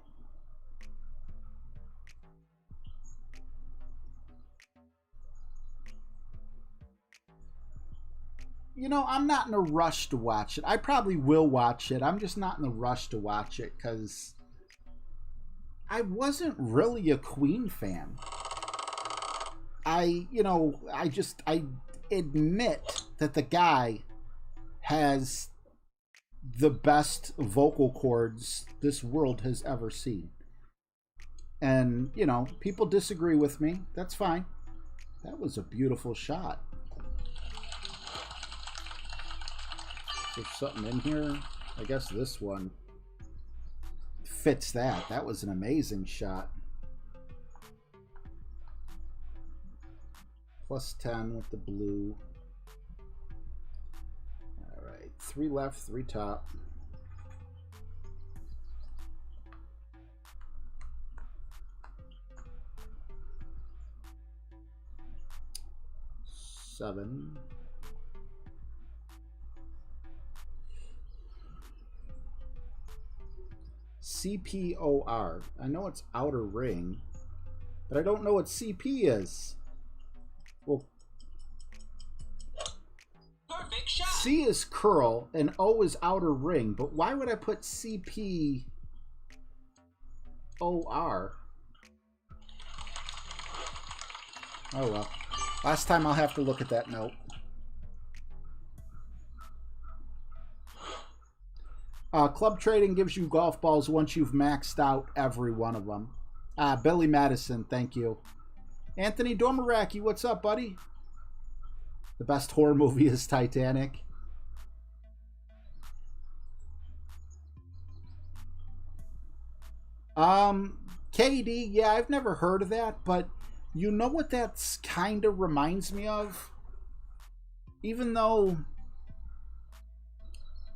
You know, I'm not in a rush to watch it. I probably will watch it. I'm just not in a rush to watch it because I wasn't really a Queen fan. I admit that the guy has the best vocal cords this world has ever seen. And, you know, people disagree with me. That's fine. That was a beautiful shot. There's something in here. I guess this one fits that. That was an amazing shot. Plus 10 with the blue. All right, 3 left, 3 top. Seven. CPOR. I know it's outer ring, but I don't know what CP is. Well, Perfect shot. C is curl and O is outer ring, but why would I put CPOR? Oh well. Last time I'll have to look at that note. Club trading gives you golf balls once you've maxed out every one of them. Billy Madison, thank you. Anthony Domaraki, what's up, buddy? The best horror movie is Titanic. KD, yeah, I've never heard of that, but you know what that's kind of reminds me of? Even though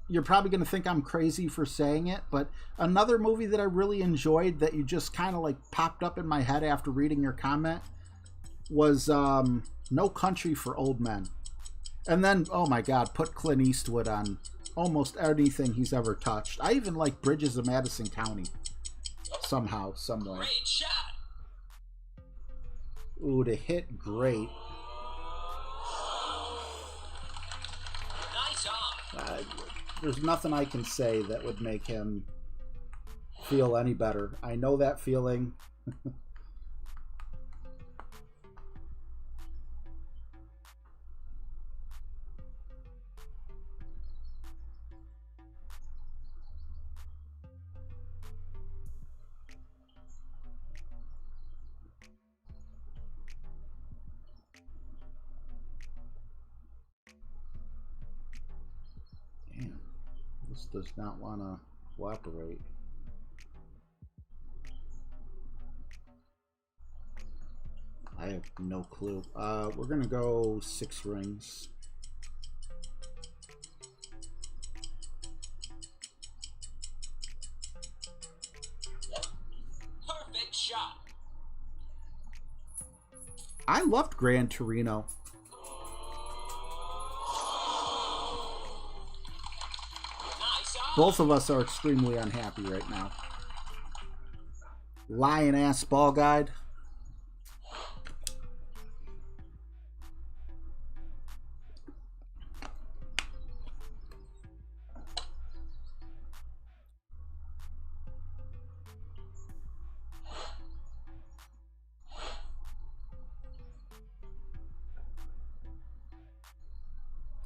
you're probably going to think I'm crazy for saying it, but another movie that I really enjoyed that you just kind of like popped up in my head after reading your comment was No Country for Old Men. And then, oh my God, put Clint Eastwood on almost anything he's ever touched. I even like Bridges of Madison County. Somehow, somewhere. Great shot. Ooh, to hit great. Nice on. There's nothing I can say that would make him feel any better. I know that feeling. This does not want to cooperate. I have no clue. We're gonna go 6 rings. Perfect shot. I loved Gran Torino. Both of us are extremely unhappy right now. Lion ass ball guide.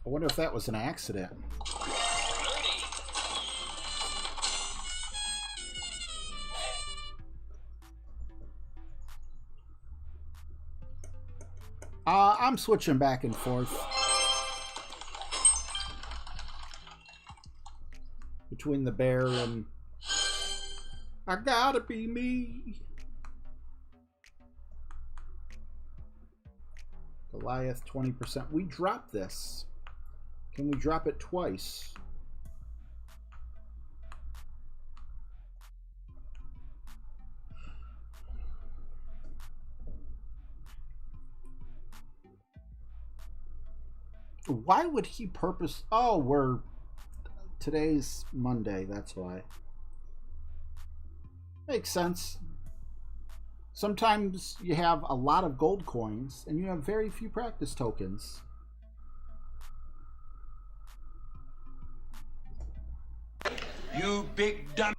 I wonder if that was an accident. I'm switching back and forth between the bear and I gotta be me. Goliath 20%. We dropped this. Can we drop it twice? Why would he purpose... Oh, today's Monday, that's why. Makes sense. Sometimes you have a lot of gold coins and you have very few practice tokens. You big dumb.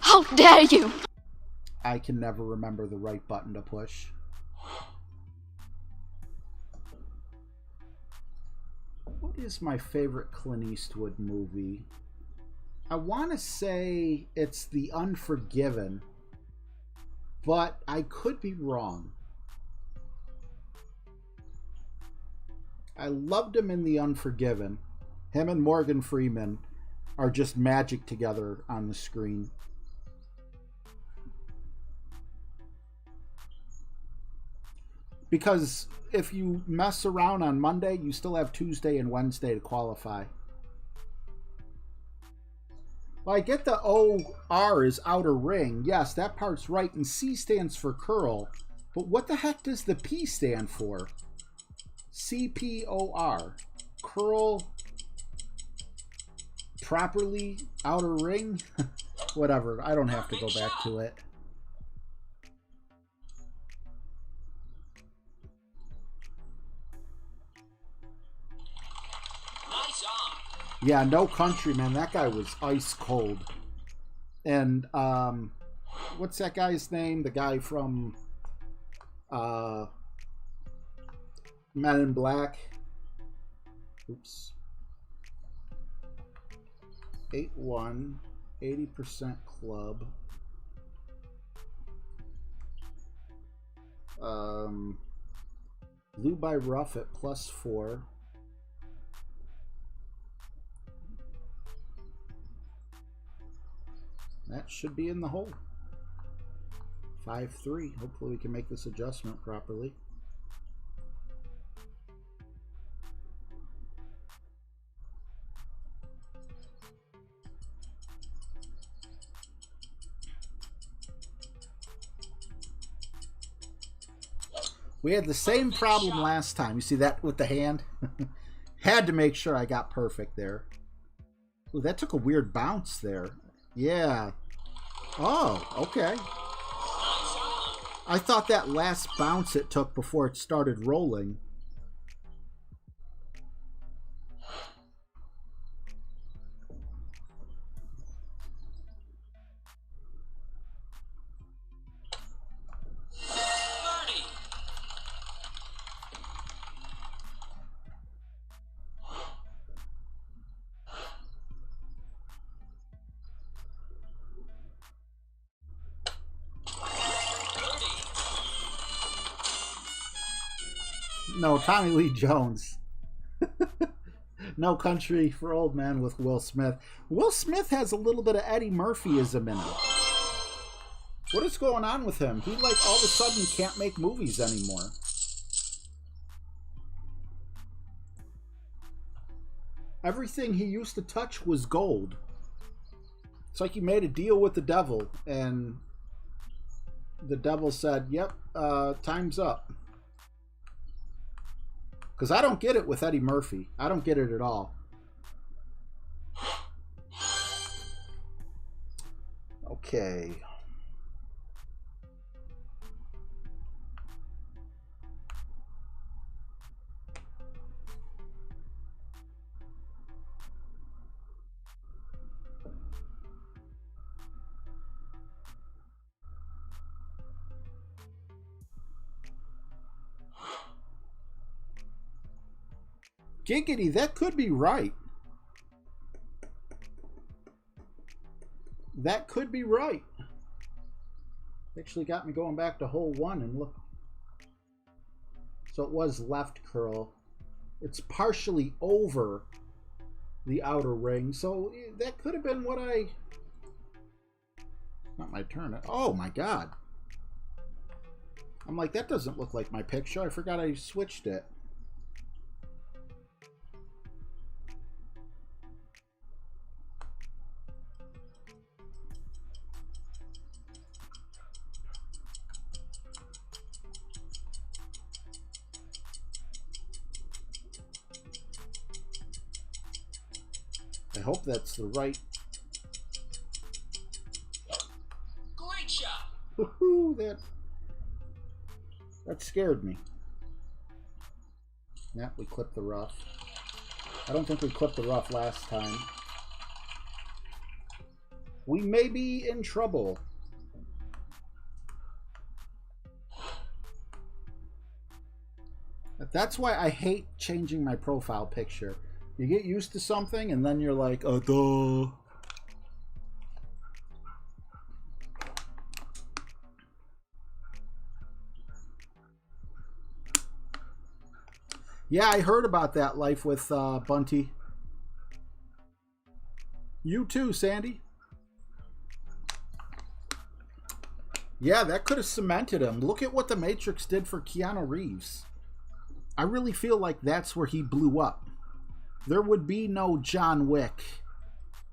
How dare you! I can never remember the right button to push. What is my favorite Clint Eastwood movie? I want to say it's The Unforgiven, but I could be wrong. I loved him in The Unforgiven. Him and Morgan Freeman are just magic together on the screen. Because if you mess around on Monday, you still have Tuesday and Wednesday to qualify. Well, I get the OR is outer ring. Yes, that part's right. And C stands for curl. But what the heck does the P stand for? CPOR. Curl. Properly outer ring? Whatever. I don't have to go back to it. Yeah, No Country, man. That guy was ice cold. And what's that guy's name? The guy from Men in Black. Oops. 8-1, 80% club. Blue by rough at +4. That should be in the hole. 5-3. Hopefully we can make this adjustment properly. We had the same problem last time. You see that with the hand? Had to make sure I got perfect there. Ooh, that took a weird bounce there. Yeah. Oh, okay. I thought that last bounce it took before it started rolling. No, Tommy Lee Jones. No Country for Old Men with Will Smith. Will Smith has a little bit of Eddie Murphyism in him. What is going on with him? He like all of a sudden can't make movies anymore. Everything he used to touch was gold. It's like he made a deal with the devil and the devil said, yep, time's up. Because I don't get it with Eddie Murphy. I don't get it at all. Okay. Giggity, that could be right. That could be right. Actually got me going back to hole 1 and look. So it was left curl. It's partially over the outer ring. So that could have been what I... Not my turn. Oh my God. I'm like, that doesn't look like my picture. I forgot I switched it. I hope that's the right. Great shot. Woohoo! That scared me. Yeah, we clipped the rough. I don't think we clipped the rough last time. We may be in trouble. That's why I hate changing my profile picture. You get used to something and then you're like, oh, duh. Yeah, I heard about that life with Bunty. You too, Sandy. Yeah, that could have cemented him. Look at what The Matrix did for Keanu Reeves. I really feel like that's where he blew up. There would be no John Wick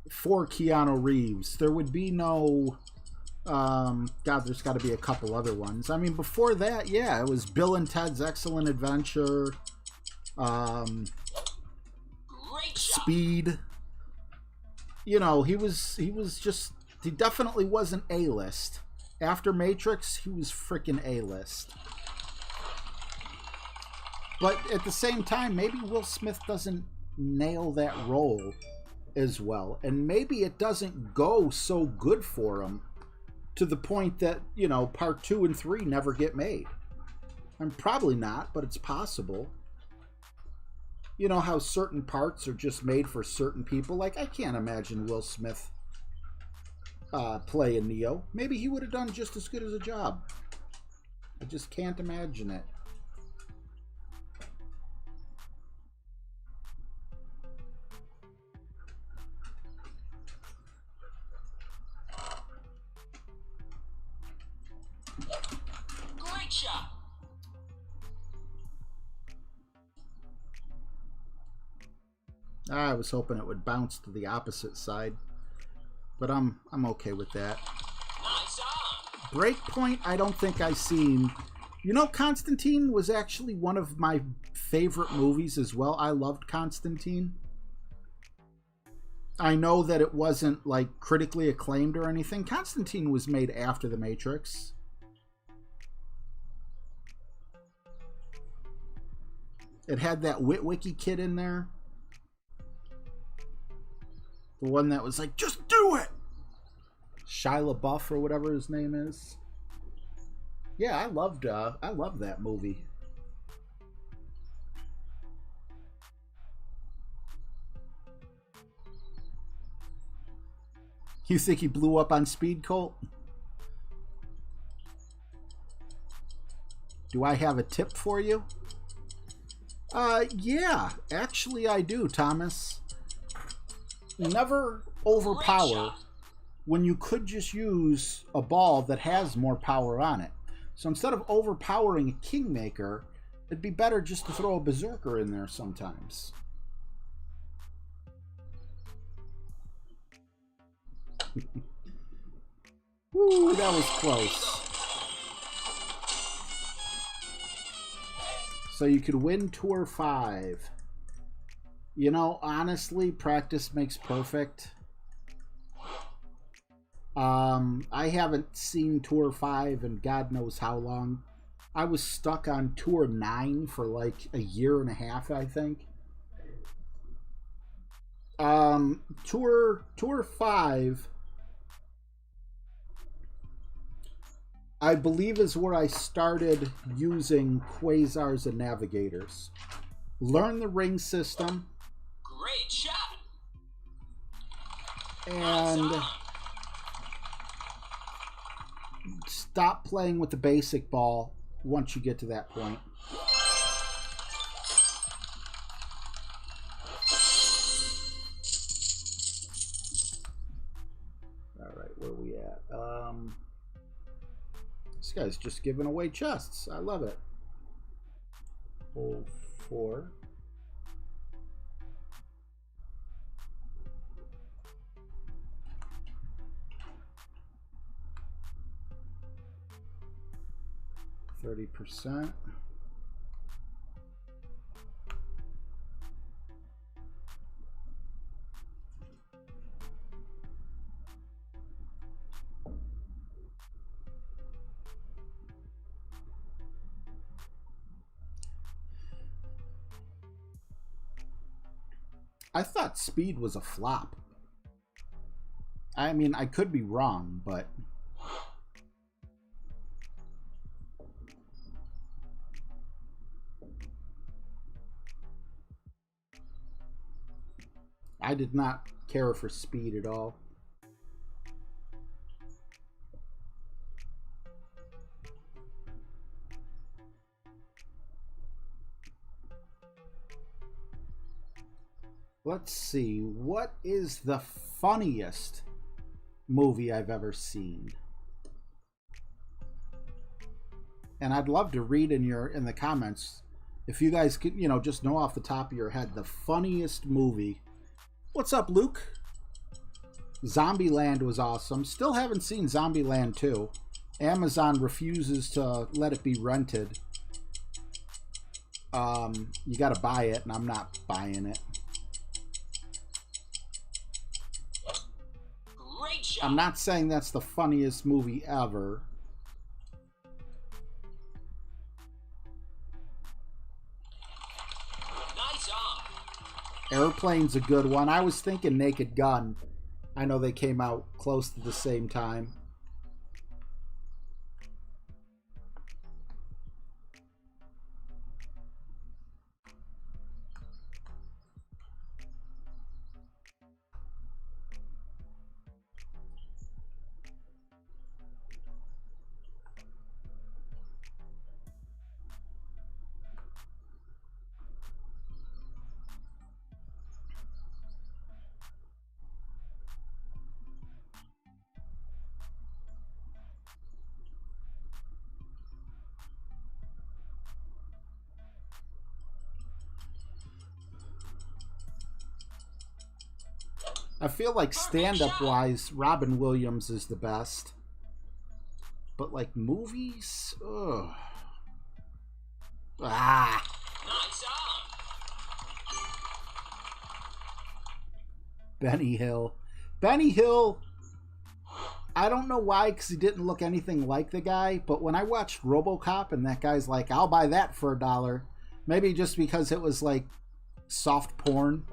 for Keanu Reeves. There would be no... God, there's got to be a couple other ones. I mean, before that, yeah, it was Bill and Ted's Excellent Adventure... Speed. You know, he definitely wasn't A-list. After Matrix, he was freaking A-list. But at the same time, maybe Will Smith doesn't nail that role as well. And maybe it doesn't go so good for him to the point that, you know, part 2 and 3 never get made. I'm probably not, but it's possible. You know how certain parts are just made for certain people? Like, I can't imagine Will Smith playing Neo. Maybe he would have done just as good as a job. I just can't imagine it. Great shot. I was hoping it would bounce to the opposite side, but I'm okay with that. Nice on. Breakpoint, I don't think I've seen. You know, Constantine was actually one of my favorite movies as well. I loved Constantine. I know that it wasn't like critically acclaimed or anything. Constantine was made after The Matrix. It had that Witwicky kid in there. The one that was like, just do it! Shia LaBeouf or whatever his name is. Yeah, I loved that movie. You think he blew up on Speed Cult? Do I have a tip for you? Yeah, actually I do, Thomas. Never overpower when you could just use a ball that has more power on it. So instead of overpowering a Kingmaker, it'd be better just to throw a Berserker in there sometimes. Woo, that was close. So you could win Tour 5. You know, honestly, practice makes perfect. I haven't seen Tour 5 in God knows how long. I was stuck on Tour 9 for like a year and a half, I think. Tour 5, I believe, is where I started using Quasars and Navigators. Learn the ring system. Great shot. And stop playing with the basic ball once you get to that point. All right, where are we at? This guy's just giving away chests. I love it. Hole 4. %. I thought Speed was a flop. I mean, I could be wrong, but I did not care for Speed at all. Let's see, what is the funniest movie I've ever seen? And I'd love to read in the comments if you guys could, you know, just know off the top of your head the funniest movie. What's up, Luke? Zombieland was awesome. Still haven't seen Zombieland 2. Amazon refuses to let it be rented. You got to buy it, and I'm not buying it. Great shot. I'm not saying that's the funniest movie ever. Nice on. Airplane's a good one. I was thinking Naked Gun. I know they came out close to the same time. I feel like stand-up wise, Robin Williams is the best. But like movies, ugh. Ah. Nice on. Benny Hill. Benny Hill, I don't know why, because he didn't look anything like the guy, but when I watched RoboCop and that guy's like, I'll buy that for $1, maybe just because it was like soft porn.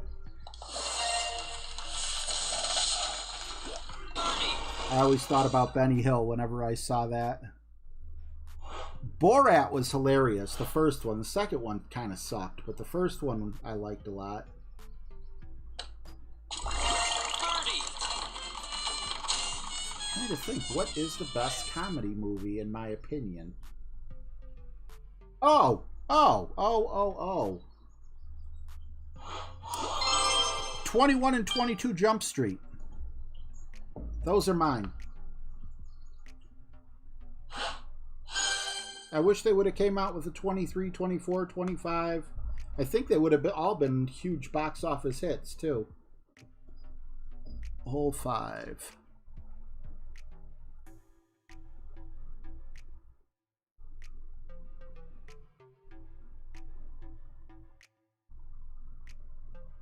I always thought about Benny Hill whenever I saw that. Borat was hilarious, the first one. The second one kind of sucked, but the first one I liked a lot. I'm trying to think, what is the best comedy movie in my opinion? Oh! 21 and 22 Jump Street. Those are mine. I wish they would have came out with a 23, 24, 25. I think they would have all been huge box office hits, too. Whole 5.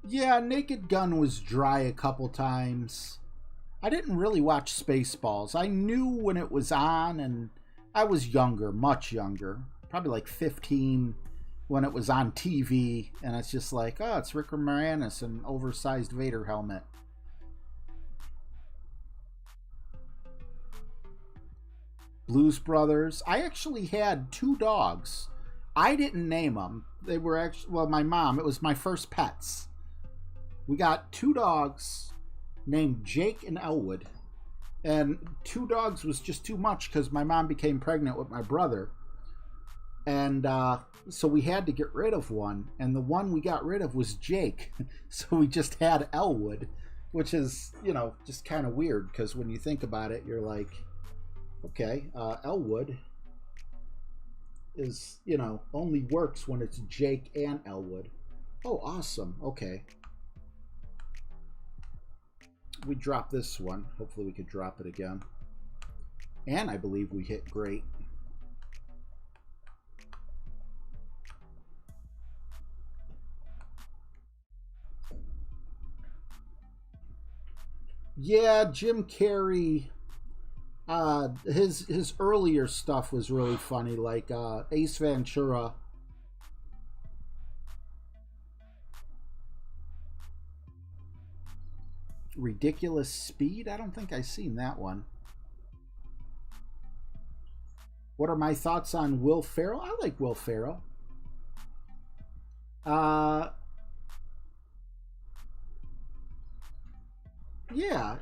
Yeah, Naked Gun was dry a couple times. I didn't really watch Spaceballs. I knew when it was on, and I was younger, much younger. Probably like 15 when it was on TV, and it's just like, oh, it's Rick Moranis in an oversized Vader helmet. Blues Brothers. I actually had 2 dogs. I didn't name them. They were actually, well, my mom, it was my first pets. We got 2 dogs named Jake and Elwood, and 2 dogs was just too much because my mom became pregnant with my brother, and so we had to get rid of one, and the one we got rid of was Jake. So we just had Elwood, which is, you know, just kind of weird because when you think about it, you're like, okay, Elwood is, you know, only works when it's Jake and Elwood. Oh, awesome. Okay. We dropped this one. Hopefully we could drop it again. And I believe we hit great. Yeah, Jim Carrey, his earlier stuff was really funny, like Ace Ventura. Ridiculous Speed? I don't think I've seen that one. What are my thoughts on Will Ferrell? I like Will Ferrell. Yeah,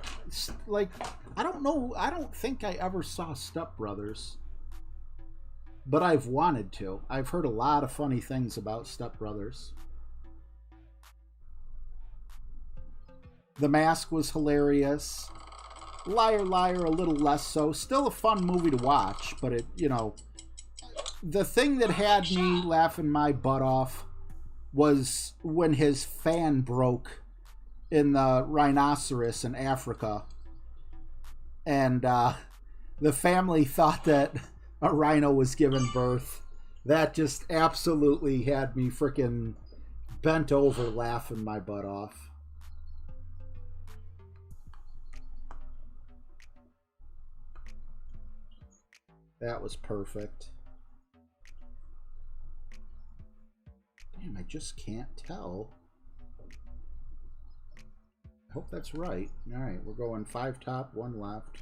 like, I don't know. I don't think I ever saw Step Brothers, but I've wanted to. I've heard a lot of funny things about Step Brothers. The Mask was hilarious. Liar Liar a little less so. Still a fun movie to watch, but it, you know, the thing that had me laughing my butt off was when his fan broke in the rhinoceros in Africa, and the family thought that a rhino was giving birth. That just absolutely had me freaking bent over laughing my butt off. That was perfect. Damn, I just can't tell. I hope that's right. All right, we're going 5 top, 1 left.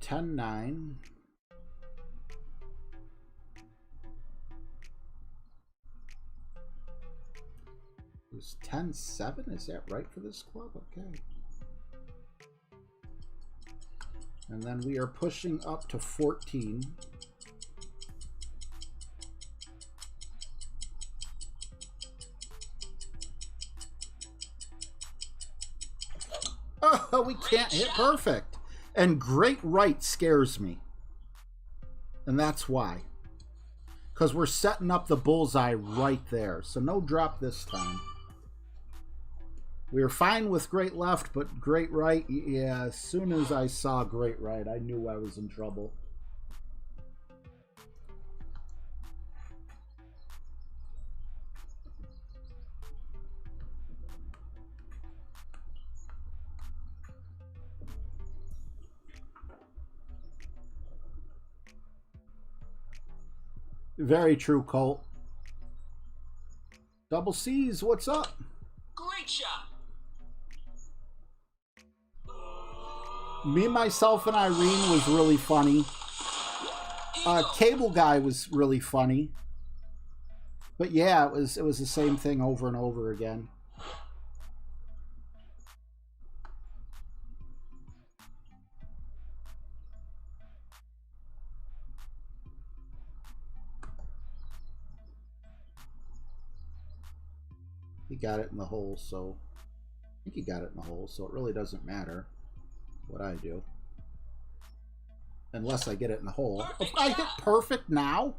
$10.9. It was 10.7. Is that right for this club? Okay. And then we are pushing up to 14. Oh, we can't hit perfect. And Great Right scares me. And that's why. Because we're setting up the bullseye right there. So no drop this time. We were fine with Great Left, but Great Right, yeah, as soon as I saw Great Right, I knew I was in trouble. Very true, Colt. Double C's, what's up? Great shot. Me, Myself, and Irene was really funny. Cable Guy was really funny. But yeah, it was the same thing over and over again. He got it in the hole, so I think he got it in the hole, so it really doesn't matter what I do. Unless I get it in the hole. If I hit perfect now?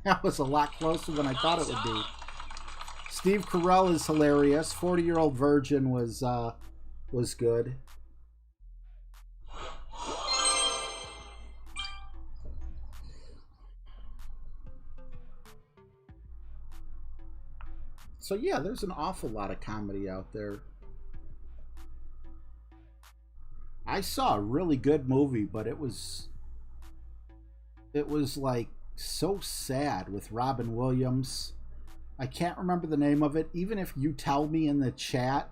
That was a lot closer than I thought it would be. Steve Carell is hilarious. 40-Year-Old Virgin was good. So yeah, there's an awful lot of comedy out there. I saw a really good movie, but it was like so sad with Robin Williams. I can't remember the name of it. Even if you tell me in the chat,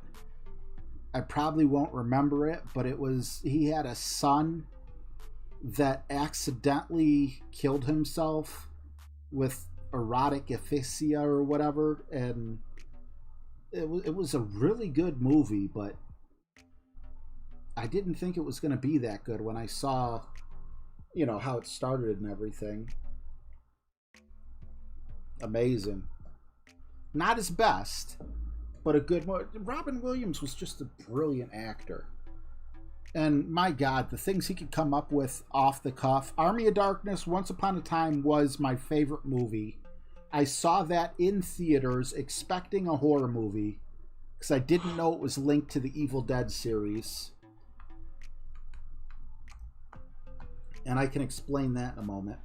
I probably won't remember it, but he had a son that accidentally killed himself with erotic asphyxia or whatever, and it was a really good movie, but I didn't think it was going to be that good when I saw, you know, how it started and everything. Amazing. Not his best, but a good movie. Robin Williams was just a brilliant actor. And my God, the things he could come up with off the cuff. Army of Darkness, Once Upon a Time was my favorite movie. I saw that in theaters expecting a horror movie because I didn't know it was linked to the Evil Dead series. And I can explain that in a moment.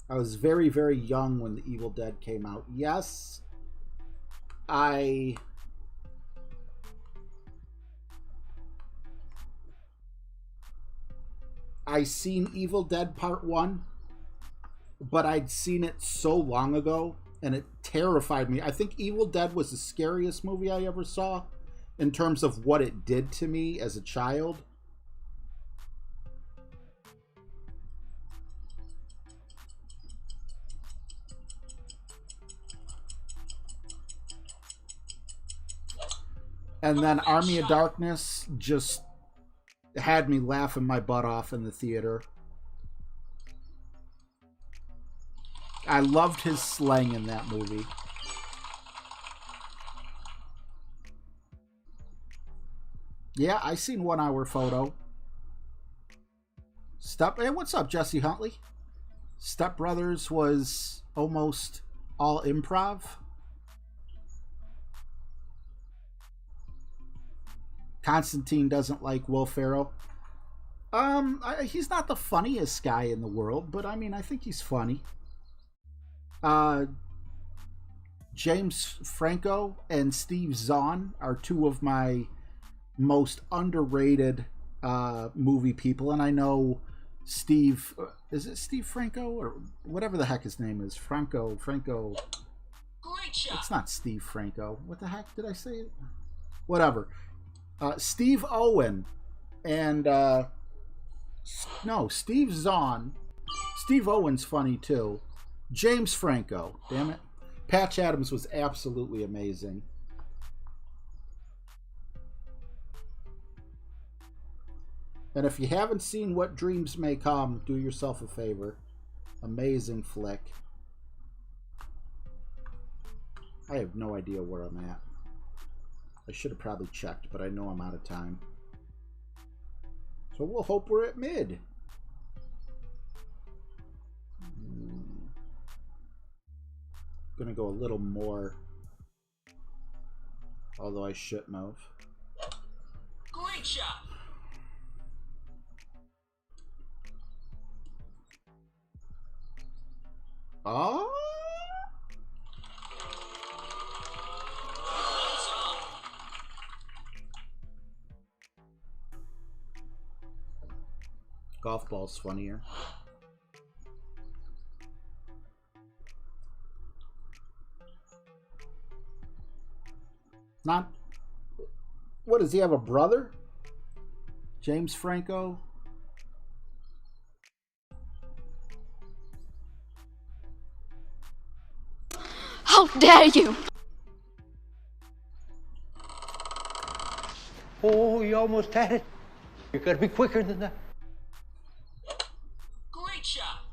I was very, very young when the Evil Dead came out. Yes, I seen Evil Dead Part 1. but I'd seen it so long ago, and it terrified me. I think Evil Dead was the scariest movie I ever saw in terms of what it did to me as a child. And then Army of Darkness just had me laughing my butt off in the theater. I loved his slang in that movie. Yeah, I seen 1 Hour Photo. Hey, what's up, Jesse Huntley? Step Brothers was almost all improv. Constantine doesn't like Will Ferrell. He's not the funniest guy in the world, but I mean, I think he's funny. James Franco and Steve Zahn are 2 of my most underrated movie people, and I know Steve, is it Steve Franco or whatever the heck his name is? Franco. Great shot. It's not Steve Franco. What the heck did I say? Whatever. Steve Owen and no, Steve Zahn. Steve Owen's funny too. James Franco, damn it. Patch Adams was absolutely amazing. And if you haven't seen What Dreams May Come, do yourself a favor. Amazing flick. I have no idea where I'm at. I should have probably checked, but I know I'm out of time. So we'll hope we're at mid. Gonna go a little more, although I shouldn't have. Great shot. Oh, Lights on. golf ball's funnier. Not. What, does he have a brother? James Franco? How dare you! Oh, you almost had it. You gotta be quicker than that. Great shot.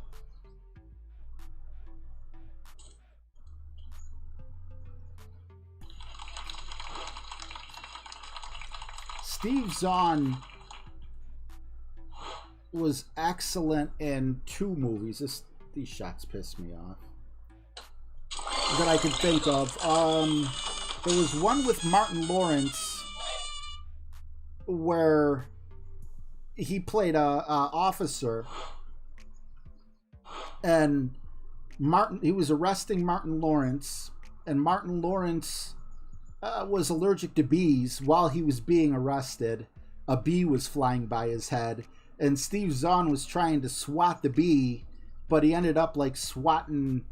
Steve Zahn was excellent in 2 movies. These shots piss me off. That I could think of. There was one with Martin Lawrence where he played a officer, and he was arresting Martin Lawrence, and Martin Lawrence was allergic to bees. While he was being arrested, a bee was flying by his head, and Steve Zahn was trying to swat the bee, but he ended up like swatting,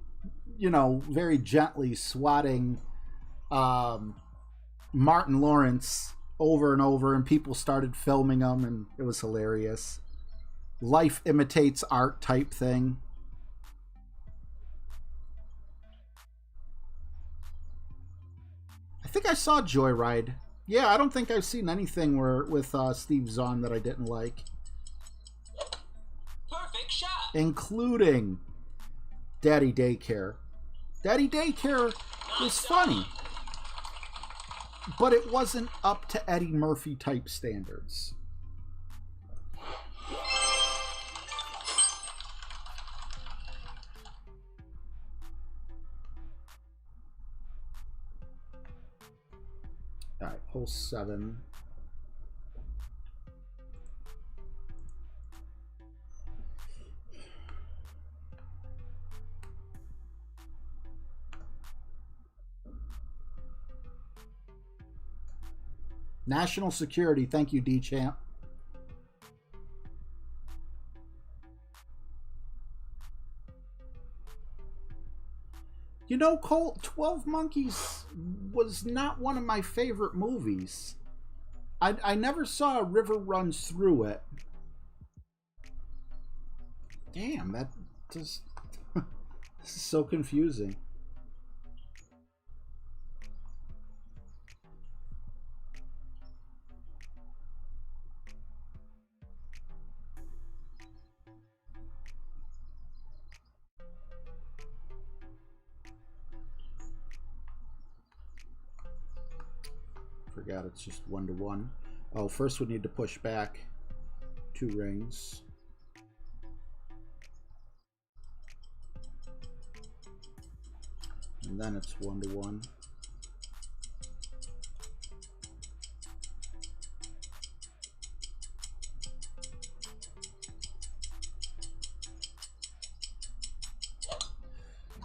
very gently swatting Martin Lawrence over and over, and people started filming him, and it was hilarious. Life imitates art type thing. I think I saw Joyride. Yeah, I don't think I've seen anything with Steve Zahn that I didn't like. Perfect shot. Including Daddy Daycare. Daddy Daycare was funny, but it wasn't up to Eddie Murphy type standards. All right, hole 7. National security. Thank you, D-Champ. You know, Colt, 12 Monkeys was not one of my favorite movies. I never saw A River Runs Through It. Damn, that just... This is so confusing. Forgot it's just 1 to 1. Oh, first we need to push back 2 rings. And then it's 1 to 1.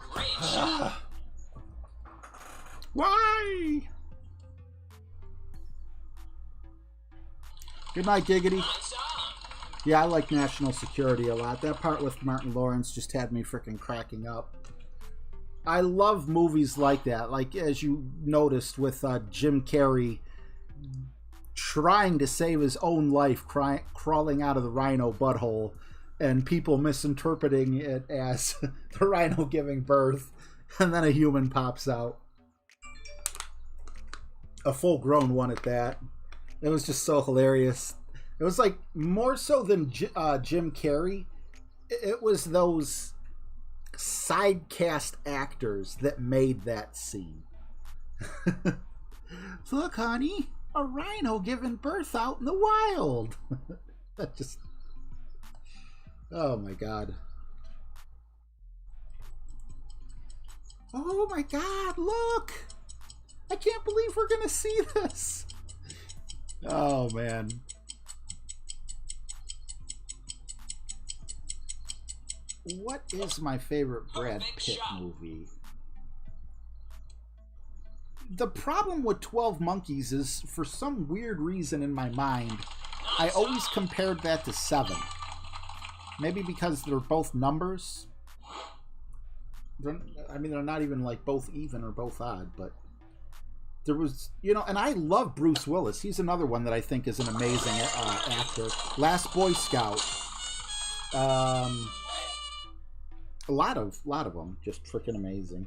Great shot. Why? Good night, Giggity. Lights on. Yeah, I like National Security a lot. That part with Martin Lawrence just had me freaking cracking up. I love movies like that. Like, as you noticed with Jim Carrey trying to save his own life, crawling out of the rhino butthole, and people misinterpreting it as the rhino giving birth, and then a human pops out. A full-grown one at that. It was just so hilarious. It was like more so than Jim Carrey. It was those side cast actors that made that scene. Look, honey, a rhino giving birth out in the wild. That just... Oh my god. Oh my god, look! I can't believe we're gonna see this. Oh man. What is my favorite Brad Pitt movie? The problem with 12 Monkeys is, for some weird reason in my mind, I always compared that to 7. Maybe because they're both numbers. I mean, they're not even like both even or both odd, but there was, you know, and I love Bruce Willis. He's another one that I think is an amazing actor. Last Boy Scout. A lot of them, just freaking amazing.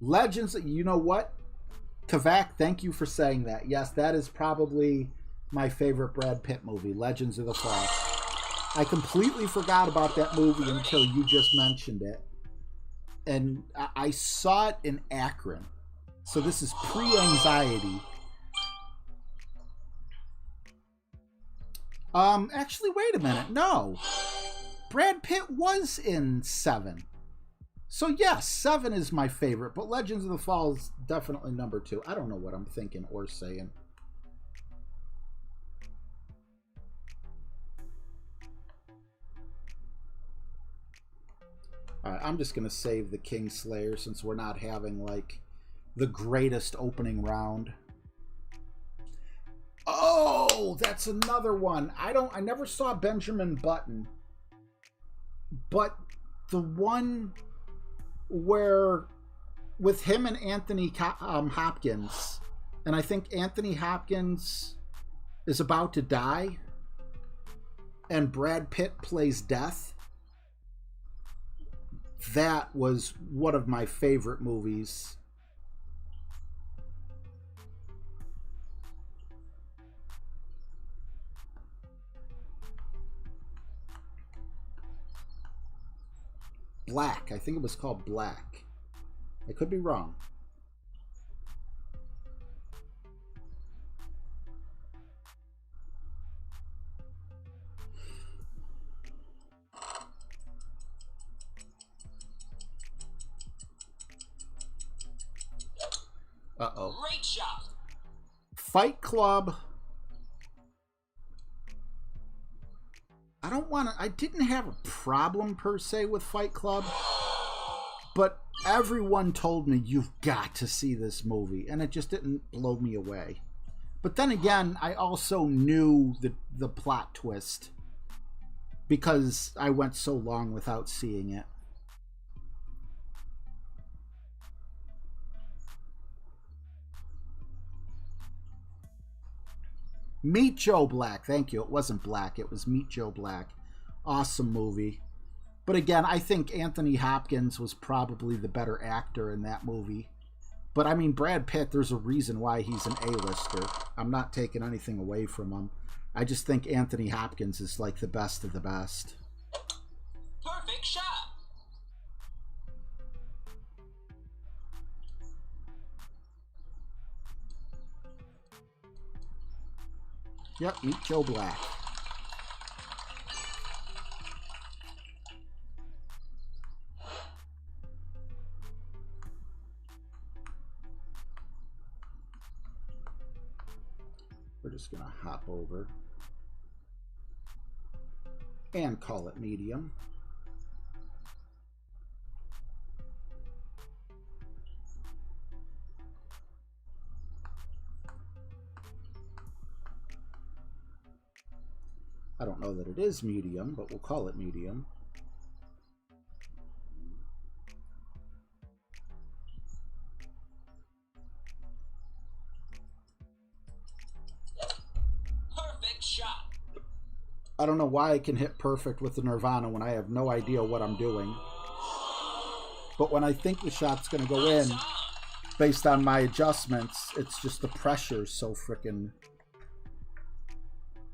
Legends, you know what? Kavak, thank you for saying that. Yes, that is probably my favorite Brad Pitt movie, Legends of the Fall. I completely forgot about that movie until you just mentioned it. And I saw it in Akron. So this is pre-anxiety. Actually, wait a minute. No. Brad Pitt was in 7. So yes, 7 is my favorite, but Legends of the Fall is definitely number 2. I don't know what I'm thinking or saying. Alright, I'm just going to save the Kingslayer since we're not having, like, the greatest opening round. Oh, that's another one. I never saw Benjamin Button. But the one where with him and Anthony Hopkins, and I think Anthony Hopkins is about to die, and Brad Pitt plays Death. That was one of my favorite movies. Black. I think it was called Black. I could be wrong. Uh-oh. Great shot. Fight Club. I didn't have a problem per se with Fight Club, but everyone told me you've got to see this movie, and it just didn't blow me away. But then again, I also knew the plot twist because I went so long without seeing it. Meet Joe Black. Thank you. It wasn't Black. It was Meet Joe Black. Awesome movie. But again, I think Anthony Hopkins was probably the better actor in that movie. But I mean, Brad Pitt, there's a reason why he's an A-lister. I'm not taking anything away from him. I just think Anthony Hopkins is like the best of the best. Perfect shot. Yep, Meet Joe Black. We're just going to hop over and call it medium. I don't know that it is medium, but we'll call it medium. Perfect shot. I don't know why I can hit perfect with the Nirvana when I have no idea what I'm doing. But when I think the shot's going to go in, based on my adjustments, it's just the pressure so frickin'...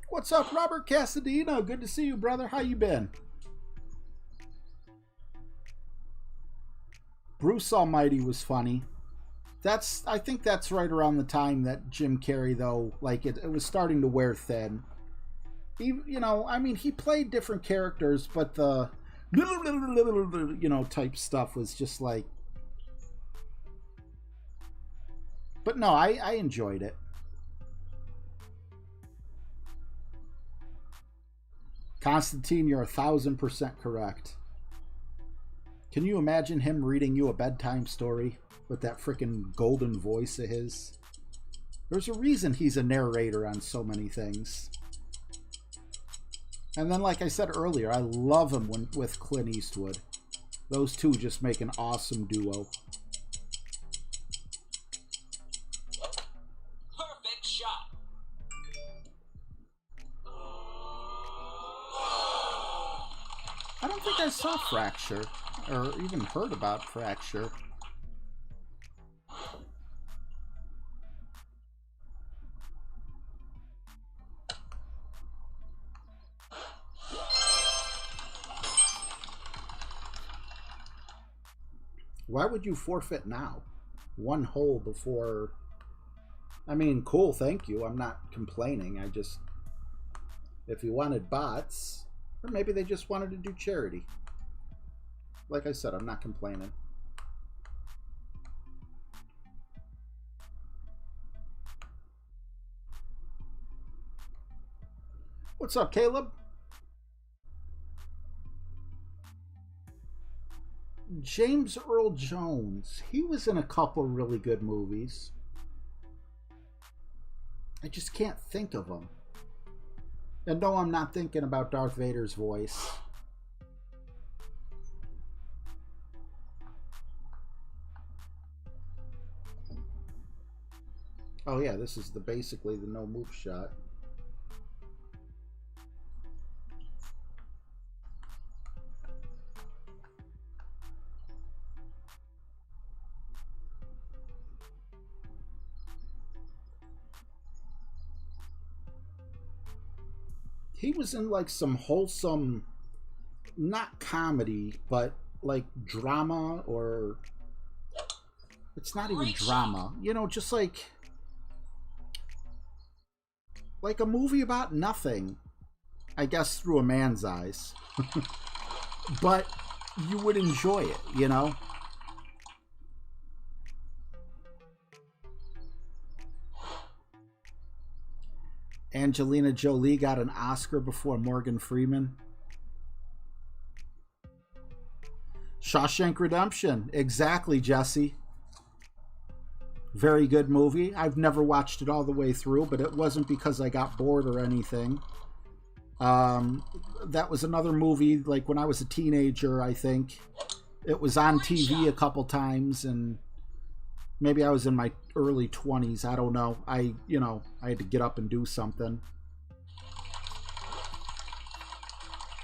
What's up, Robert Casadino? Good to see you, brother. How you been? Bruce Almighty was funny. I think that's right around the time that Jim Carrey, though, like it was starting to wear thin. You know, I mean, he played different characters, but the type stuff was just like... But no, I enjoyed it. Constantine, you're 1000% correct. Can you imagine him reading you a bedtime story with that freaking golden voice of his? There's a reason he's a narrator on so many things. And then, like I said earlier, I love him with Clint Eastwood. Those two just make an awesome duo. Perfect shot. I don't think I saw Fracture, or even heard about Fracture. Why would you forfeit now? One hole before... I mean, cool, thank you. I'm not complaining. I just... If you wanted bots... Or maybe they just wanted to do charity. Like I said, I'm not complaining. What's up, Caleb? James Earl Jones. He was in a couple really good movies. I just can't think of them. And no, I'm not thinking about Darth Vader's voice. Oh yeah, this is basically the no move shot. He was in like some wholesome, not comedy, but like drama, or it's not even drama, you know, just like a movie about nothing, I guess, through a man's eyes. But you would enjoy it, you know? Angelina Jolie got an Oscar before Morgan Freeman. Shawshank Redemption. Exactly, Jesse. Very good movie. I've never watched it all the way through, but it wasn't because I got bored or anything. That was another movie, like when I was a teenager, I think. It was on TV a couple times, and Maybe I was in my early 20s. I don't know. I had to get up and do something.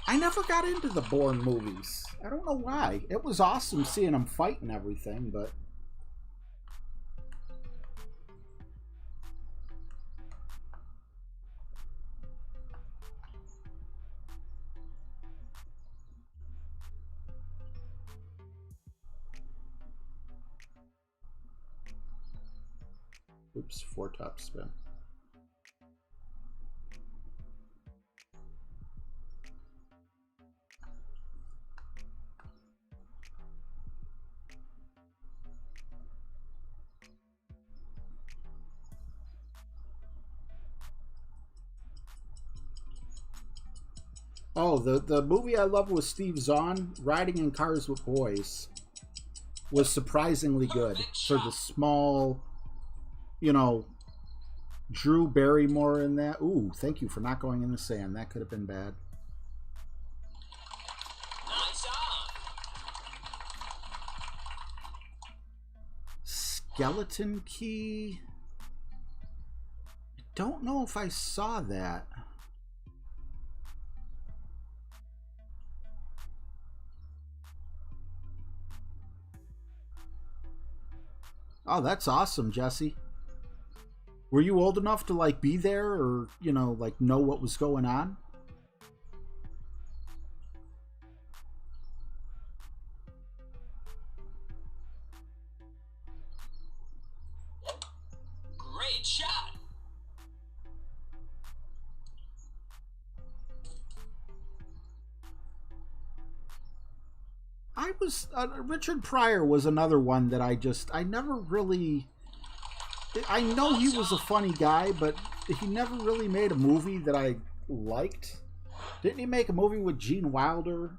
I never got into the Bourne movies. I don't know why. It was awesome seeing them fight and everything, but... Oops, 4 top spin. Oh, the movie I love with Steve Zahn, Riding in Cars with Boys, was surprisingly good for the small, Drew Barrymore in that. Ooh, thank you for not going in the sand. That could have been bad. Nice on. Skeleton Key. I don't know if I saw that. Oh, that's awesome, Jesse. Were you old enough to like be there or, like know what was going on? Great shot. I was Richard Pryor was another one that I never really. I know he was a funny guy, but he never really made a movie that I liked. Didn't he make a movie with Gene Wilder?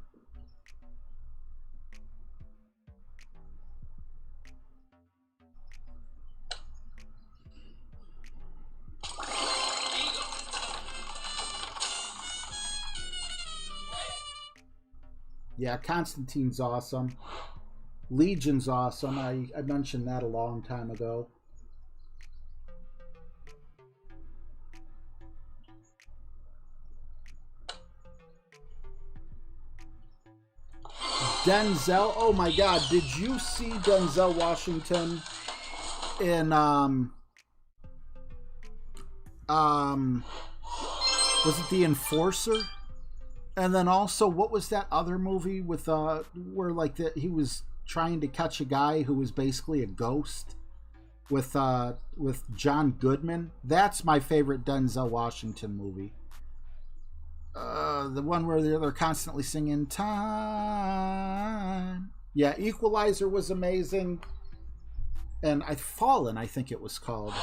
Yeah, Constantine's awesome. Legion's awesome. I mentioned that a long time ago. Denzel, oh my God, did you see Denzel Washington in was it The Enforcer? And then also, what was that other movie with where like he was trying to catch a guy who was basically a ghost with John Goodman? That's my favorite Denzel Washington movie. The one where they're constantly singing time. Yeah, Equalizer was amazing. And Fallen, I think it was called.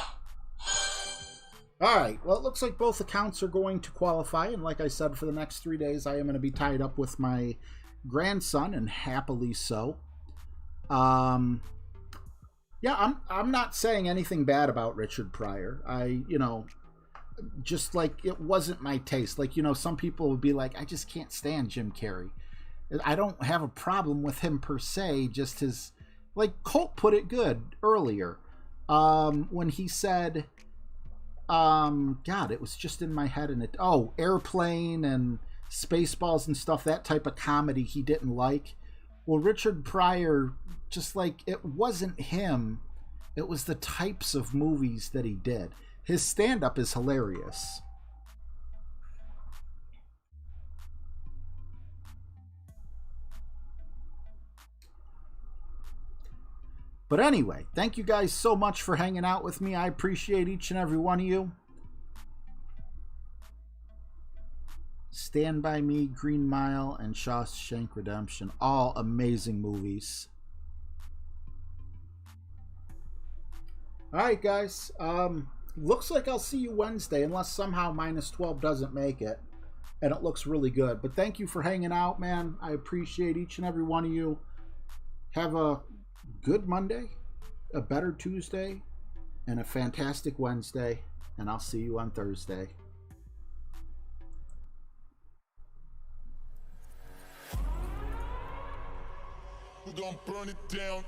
Alright, well, it looks like both accounts are going to qualify. And like I said, for the next 3 days, I am going to be tied up with my grandson, and happily so. Yeah, I'm not saying anything bad about Richard Pryor. Just like it wasn't my taste. Like, some people would be like, I just can't stand Jim Carrey. I don't have a problem with him per se, just his, like Colt put it good earlier. When he said, God, it was just in my head, and Airplane and Spaceballs and stuff, that type of comedy he didn't like. Well, Richard Pryor, just like, it wasn't him, it was the types of movies that he did. His stand-up is hilarious. But anyway, thank you guys so much for hanging out with me. I appreciate each and every one of you. Stand By Me, Green Mile, and Shawshank Redemption. All amazing movies. Alright, guys. Looks like I'll see you Wednesday, unless somehow -12 doesn't make it. And it looks really good. But thank you for hanging out, man. I appreciate each and every one of you. Have a good Monday, a better Tuesday, and a fantastic Wednesday. And I'll see you on Thursday. We're gonna burn it down.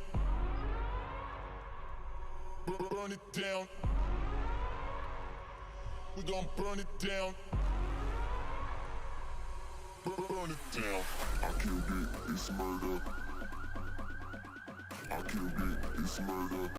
Burn it down. We gon' burn it down. Burn it down. I killed it, it's murder. I killed it, it's murder.